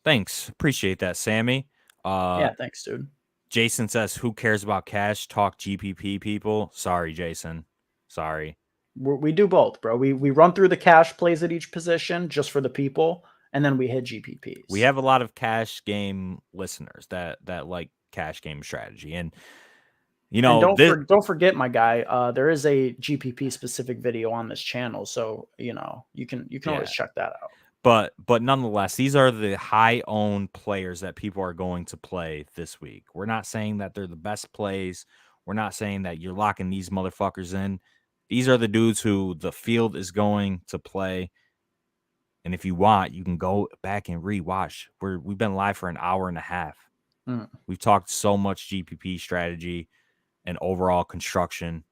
Thanks. Appreciate that, Sammy. Yeah, thanks, dude. Jason says, who cares about cash? Talk GPP, people. Sorry, Jason. Sorry. We do both, bro. We run through the cash plays at each position just for the people, and then we hit GPPs. We have a lot of cash game listeners that like cash game strategy. And, and don't forget, my guy, there is a GPP specific video on this channel. So, you can always check that out. But nonetheless, these are the high-owned players that people are going to play this week. We're not saying that they're the best plays. We're not saying that you're locking these motherfuckers in. These are the dudes who the field is going to play. And if you want, you can go back and rewatch. We've been live for an hour and a half. We've talked so much GPP strategy and overall construction.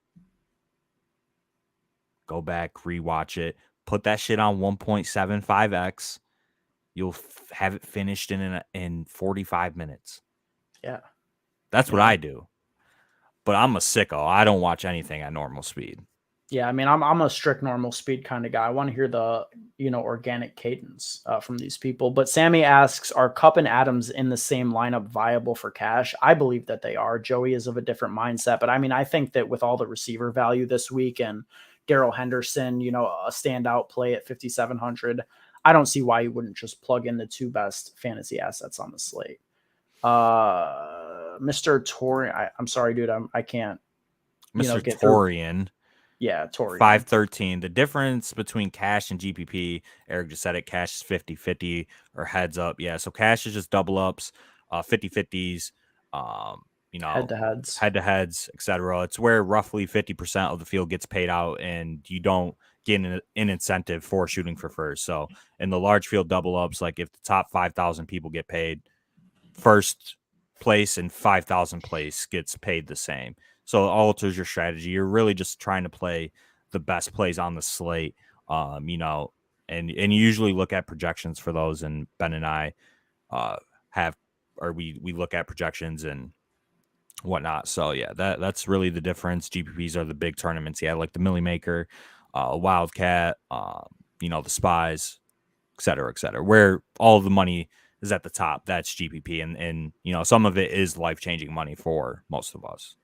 Go back, rewatch it. Put that shit on 1.75x. You'll have it finished in 45 minutes. Yeah. That's what I do. But I'm a sicko. I don't watch anything at normal speed. Yeah, I mean, I'm a strict normal speed kind of guy. I want to hear the, organic cadence from these people. But Sammy asks, are Kupp and Adams in the same lineup viable for cash? I believe that they are. Joey is of a different mindset. But I mean, I think that with all the receiver value this week and Daryl Henderson, a standout play at 5,700, I don't see why you wouldn't just plug in the 2 best fantasy assets on the slate. Mr. Torian, I'm sorry, dude, I can't. Mr. Torian. Yeah, Torian. 513. The difference between cash and GPP, Eric just said it, cash is 50-50 or heads up. Yeah, so cash is just double ups, 50-50s, head-to-heads, etc. It's where roughly 50% of the field gets paid out and you don't get an incentive for shooting for first. So in the large field double ups, like if the top 5,000 people get paid, first place and 5,000 place gets paid the same. So it alters your strategy. You're really just trying to play the best plays on the slate, and you usually look at projections for those. And Ben and I we look at projections and whatnot. So yeah, that's really the difference. GPPs are the big tournaments. Yeah, like the Millie Maker, Wildcat, the Spies, et cetera, where all the money is at the top. That's GPP, and some of it is life-changing money for most of us.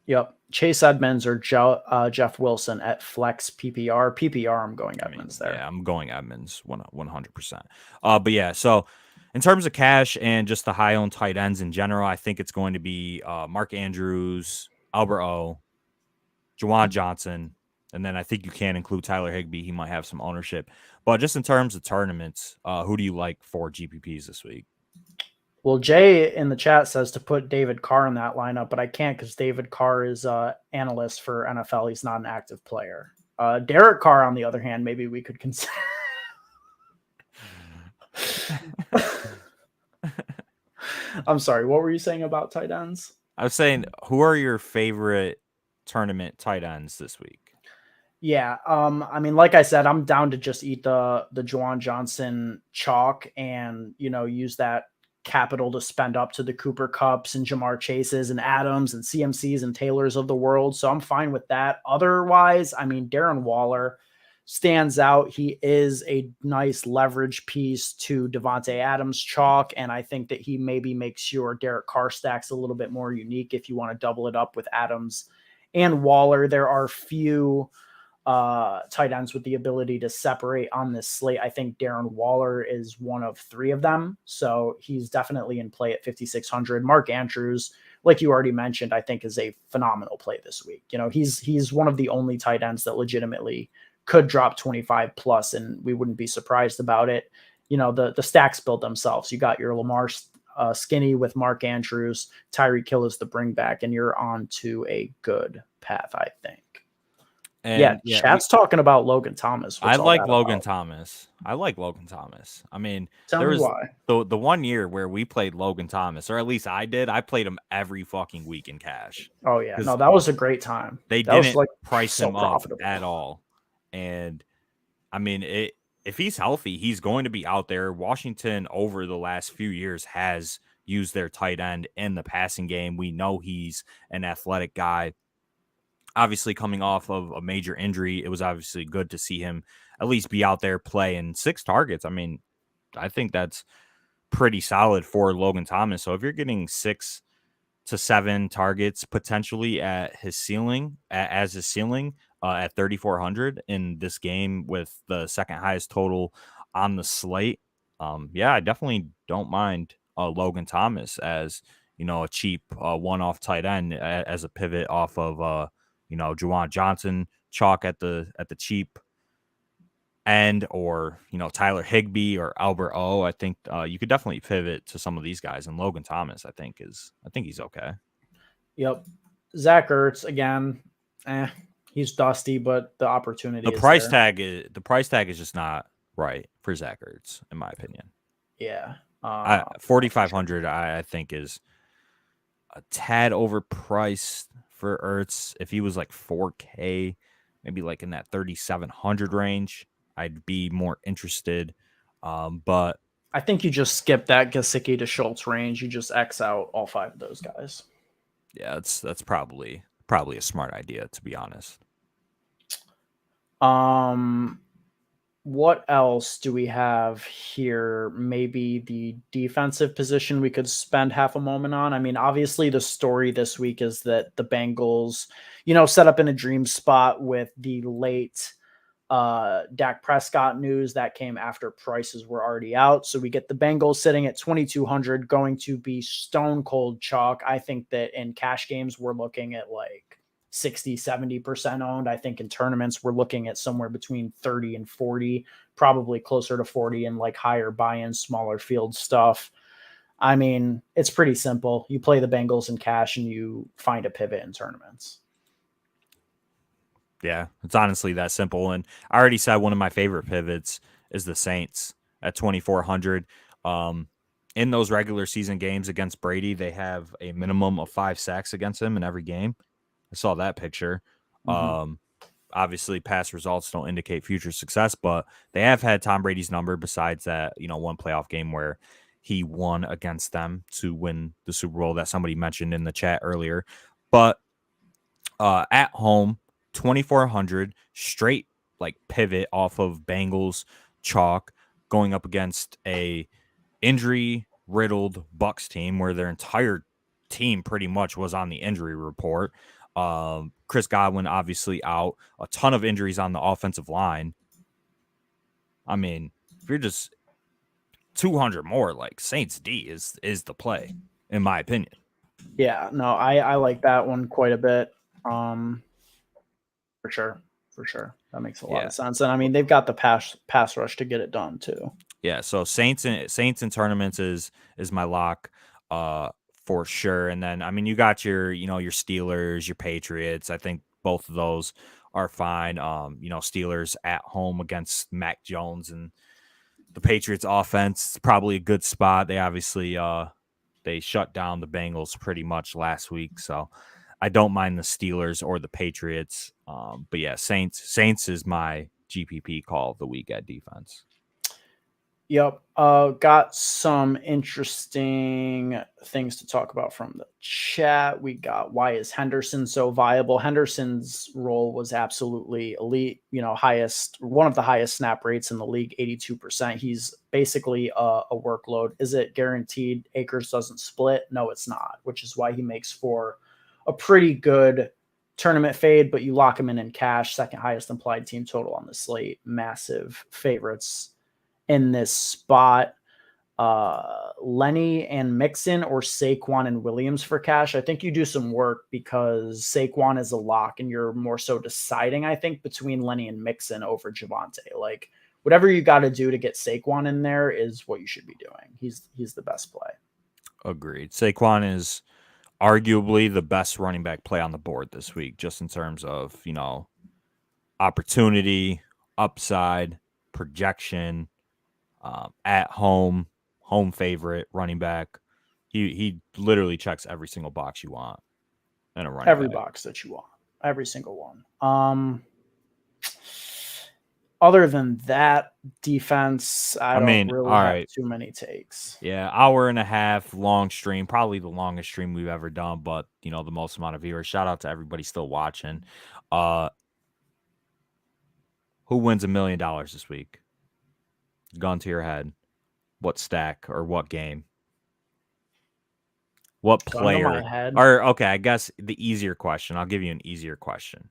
Yep. Chase Edmonds or Jeff Wilson at flex PPR. PPR, I'm going Edmonds there. Yeah, I'm going Edmonds 100%. But yeah, so in terms of cash and just the high-owned tight ends in general, I think it's going to be Mark Andrews, Albert O, Juwan Johnson, and then I think you can include Tyler Higbee. He might have some ownership. But just in terms of tournaments, who do you like for GPPs this week? Well, Jay in the chat says to put David Carr in that lineup, but I can't because David Carr is an analyst for NFL. He's not an active player. Derek Carr, on the other hand, maybe we could consider. I'm sorry. What were you saying about tight ends? I was saying, who are your favorite tournament tight ends this week? Yeah. I mean, like I said, I'm down to just eat the Juwan Johnson chalk and, use that capital to spend up to the Cooper Kupps and Jamar Chases and Adams and CMCs and Taylors of the world. So I'm fine with that. Otherwise, I mean, Darren Waller stands out. He is a nice leverage piece to Devontae Adams chalk. And I think that he maybe makes your Derek Carr stacks a little bit more unique if you want to double it up with Adams and Waller. There are few tight ends with the ability to separate on this slate. I think Darren Waller is one of 3 of them. So he's definitely in play at 5,600. Mark Andrews, like you already mentioned, I think is a phenomenal play this week. He's one of the only tight ends that legitimately could drop 25 plus, and we wouldn't be surprised about it. The stacks build themselves. You got your Lamar skinny with Mark Andrews, Tyreek Hill is the bring back, and you're on to a good path, I think. And chat's talking about Logan Thomas. I What's all like that Logan about? Thomas. I like Logan Thomas. I mean, Tell there me was why. the 1 year where we played Logan Thomas, or at least I did. I played him every fucking week in cash Oh yeah, because no, that was a great time. they That was didn't like price so him up profitable. at all. And I mean, if he's healthy, he's going to be out there. Washington over the last few years has used their tight end in the passing game. We know he's an athletic guy. Obviously, coming off of a major injury, it was obviously good to see him at least be out there playing 6 targets. I mean, I think that's pretty solid for Logan Thomas. So if you're getting 6 to 7 targets potentially at his ceiling, as his ceiling at 3,400 in this game with the second highest total on the slate, yeah, I definitely don't mind Logan Thomas as a cheap one-off tight end as a pivot off of Juwan Johnson chalk at the cheap end, or Tyler Higbee or Albert O. I think you could definitely pivot to some of these guys, and Logan Thomas I think he's okay. Yep. Zach Ertz again. He's dusty, but the opportunity The is price there. tag is just not right for Zach Ertz, in my opinion. Yeah. 4,500 I think is a tad overpriced for Ertz. If he was like 4K, maybe like in that 3,700 range, I'd be more interested. But I think you just skip that Gesicki to Schultz range. You just X out all 5 of those guys. yeah, that's probably a smart idea, to be honest. What else do we have here? Maybe the defensive position we could spend half a moment on. I mean, obviously the story this week is that the Bengals, set up in a dream spot with the late Dak Prescott news that came after prices were already out. So we get the Bengals sitting at 2,200, going to be stone cold chalk. I think that in cash games, we're looking at like 60-70% owned. I think in tournaments, we're looking at somewhere between 30 and 40, probably closer to 40 and like higher buy-in, smaller field stuff. I mean, it's pretty simple. You play the Bengals in cash and you find a pivot in tournaments. Yeah, it's honestly that simple. And I already said one of my favorite pivots is the Saints at 2,400. In those regular season games against Brady, they have a minimum of 5 sacks against him in every game. I saw that picture. Obviously, past results don't indicate future success, but they have had Tom Brady's number besides that, one playoff game where he won against them to win the Super Bowl that somebody mentioned in the chat earlier. But at home, 2,400 straight like pivot off of Bengals chalk going up against a injury riddled Bucks team where their entire team pretty much was on the injury report. Chris Godwin obviously out, a ton of injuries on the offensive line. I mean, if you're just 200 more, like Saints D is the play, in my opinion. Yeah, no, I like that one quite a bit. For sure. That makes a lot of sense. And I mean, they've got the pass rush to get it done too. Yeah, so Saints and tournaments is my lock for sure. And then I mean, you got your your Steelers, your Patriots. I think both of those are fine. Steelers at home against Mac Jones and the Patriots offense, it's probably a good spot. They obviously they shut down the Bengals pretty much last week, so I don't mind the Steelers or the Patriots. But yeah, Saints is my GPP call of the week at defense. Yep. Got some interesting things to talk about from the chat. We got, why is Henderson so viable? Henderson's role was absolutely elite, one of the highest snap rates in the league, 82%. He's basically a workload. Is it guaranteed Akers doesn't split? No, it's not, which is why he makes for a pretty good tournament fade, but you lock him in cash, second highest implied team total on the slate, massive favorites in this spot. Lenny and Mixon or Saquon and Williams for cash. I think you do some work because Saquon is a lock and you're more so deciding, I think, between Lenny and Mixon over Javonte. Like whatever you got to do to get Saquon in there is what you should be doing. He's the best play. Agreed. Saquon is arguably the best running back play on the board this week, just in terms of, opportunity, upside, projection, at home favorite, running back. He literally checks every single box you want in a running Every back. box that you want. Every single one. Other than that, defense, I don't really all have right. too many takes. Yeah, hour and a half, long stream, probably the longest stream we've ever done, but the most amount of viewers. Shout out to everybody still watching. Who wins $1 million this week? Gun to your head. What stack or what game? What Gun to my player? head. Or okay, I guess the easier question. I'll give you an easier question.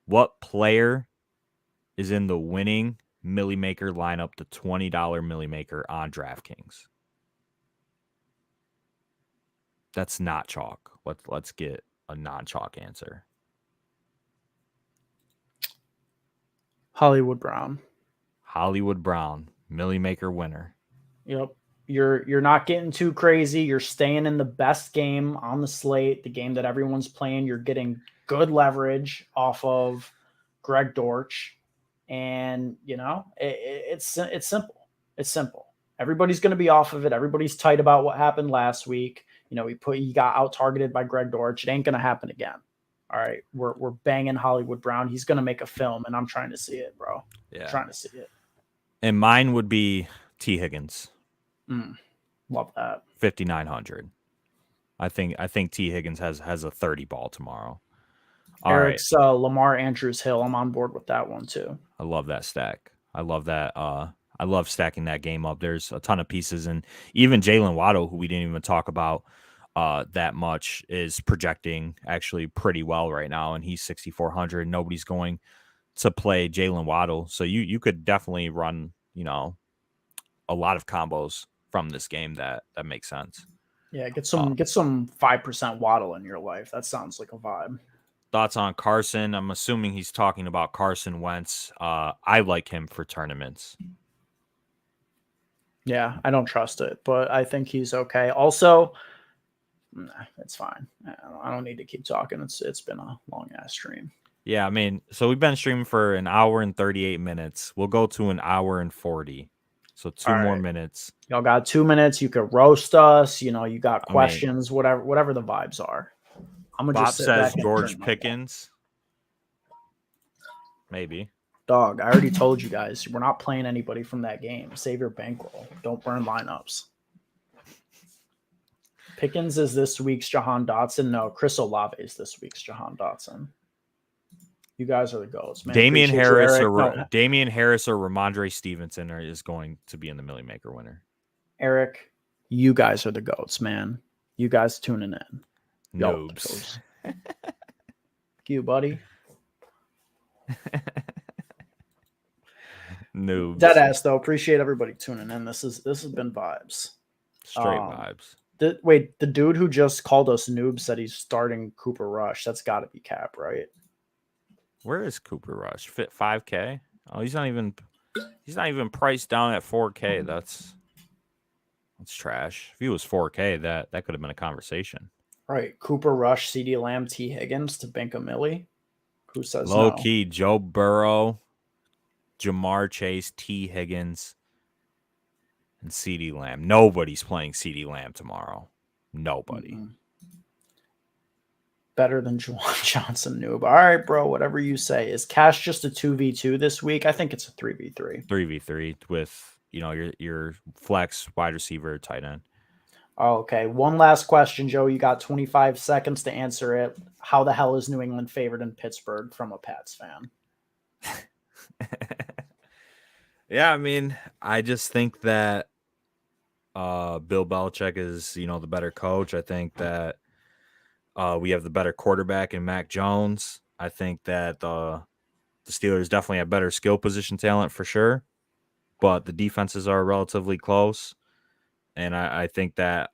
What player is in the winning Millie Maker lineup, the $20 Millie Maker on DraftKings? That's not chalk. Let's get a non-chalk answer. Hollywood Brown. Hollywood Brown, Millie Maker winner. Yep. You're not getting too crazy. You're staying in the best game on the slate, the game that everyone's playing. You're getting good leverage off of Greg Dortch, and it's simple. It's simple. Everybody's going to be off of it. Everybody's tight about what happened last week. He got out targeted by Greg Dortch. It ain't going to happen again. All right, we're banging Hollywood Brown. He's going to make a film, and I'm trying to see it, bro. Yeah, I'm trying to see it. And mine would be T. Higgins. Love that. 5,900. I think T. Higgins has a 30 ball tomorrow. All Eric's right. Lamar Andrews Hill. I'm on board with that one too. I love that stack. I love that. I love stacking that game up. There's a ton of pieces, and even Jalen Waddle, who we didn't even talk about that much, is projecting actually pretty well right now, and he's 6,400. Nobody's going to play Jalen Waddle, so you could definitely run a lot of combos from this game that makes sense. Yeah, get some 5% Waddle in your life. That sounds like a vibe. Thoughts on Carson? I'm assuming he's talking about Carson Wentz. I like him for tournaments. Yeah, I don't trust it, but I think he's okay. Also, it's fine. I don't need to keep talking. It's been a long ass stream. Yeah, so we've been streaming for an hour and 38 minutes. We'll go to an hour and 40. So two more minutes. Y'all got 2 minutes. You could roast us. You got questions, whatever the vibes are. I'm gonna Bob just sit says back George Pickens. Maybe. Dog, I already told you guys we're not playing anybody from that game. Save your bankroll. Don't burn lineups. Pickens is this week's Jahan Dotson. No, Chris Olave is this week's Jahan Dotson. You guys are the goats, man. Damian Harris or Ramondre Stevenson is going to be in the Millie Maker winner. Eric, you guys are the goats, man. You guys tuning in. Noobs. Thank you, buddy. Noobs. Deadass though. Appreciate everybody tuning in. This has been vibes. Straight vibes. The dude who just called us noobs said he's starting Cooper Rush. That's got to be cap, right? Where is Cooper Rush? Fit 5K? Oh, he's not even priced down at 4K. That's trash. If he was 4K, that could have been a conversation. Right. Cooper Rush, CeeDee Lamb, T. Higgins to Binka Millie. Who says low key? Joe Burrow, Jamar Chase, T. Higgins, and CeeDee Lamb. Nobody's playing CeeDee Lamb tomorrow. Nobody. Mm-hmm. Better than Juwan Johnson noob. All right, bro. Whatever you say. Is Cash just a 2v2 this week? I think it's a 3v3. 3v3 with your flex wide receiver tight end. Okay. One last question, Joe. You got 25 seconds to answer it. How the hell is New England favored in Pittsburgh from a Pats fan? Yeah, I just think that Bill Belichick is, the better coach. I think that we have the better quarterback in Mac Jones. I think that the Steelers definitely have better skill position talent for sure, but the defenses are relatively close. And I think that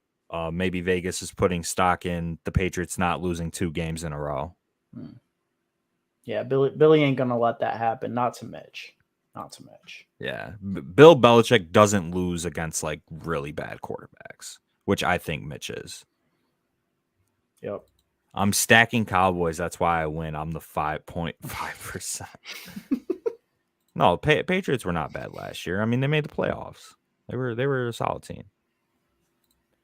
maybe Vegas is putting stock in the Patriots not losing 2 games in a row. Yeah, Billy ain't going to let that happen. Not to Mitch. Yeah. Bill Belichick doesn't lose against really bad quarterbacks, which I think Mitch is. Yep. I'm stacking Cowboys. That's why I win. I'm the 5.5%. No, Patriots were not bad last year. I mean, they made the playoffs. They were a solid team.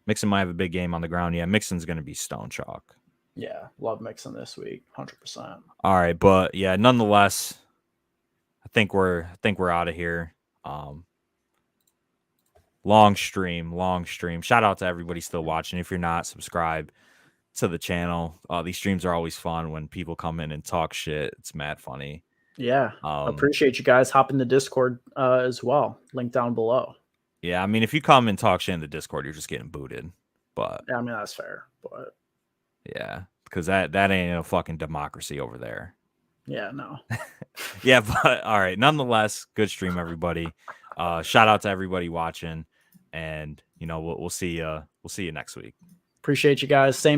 Mixon might have a big game on the ground. Yeah, Mixon's going to be stone chalk. Yeah, love Mixon this week, 100%. All right, but yeah, nonetheless, I think we're out of here. Long stream. Shout out to everybody still watching. If you're not, subscribe to the channel. These streams are always fun when people come in and talk shit. It's mad funny. Yeah, appreciate you guys. Hop in the Discord as well. Link down below. Yeah, I mean, if you come and talk shit in the Discord, you're just getting booted. But yeah, I mean, that's fair. But yeah, because that ain't a fucking democracy over there. Yeah, no. Yeah, but all right. Nonetheless, good stream, everybody. Shout out to everybody watching, and we'll see you next week. Appreciate you guys. Same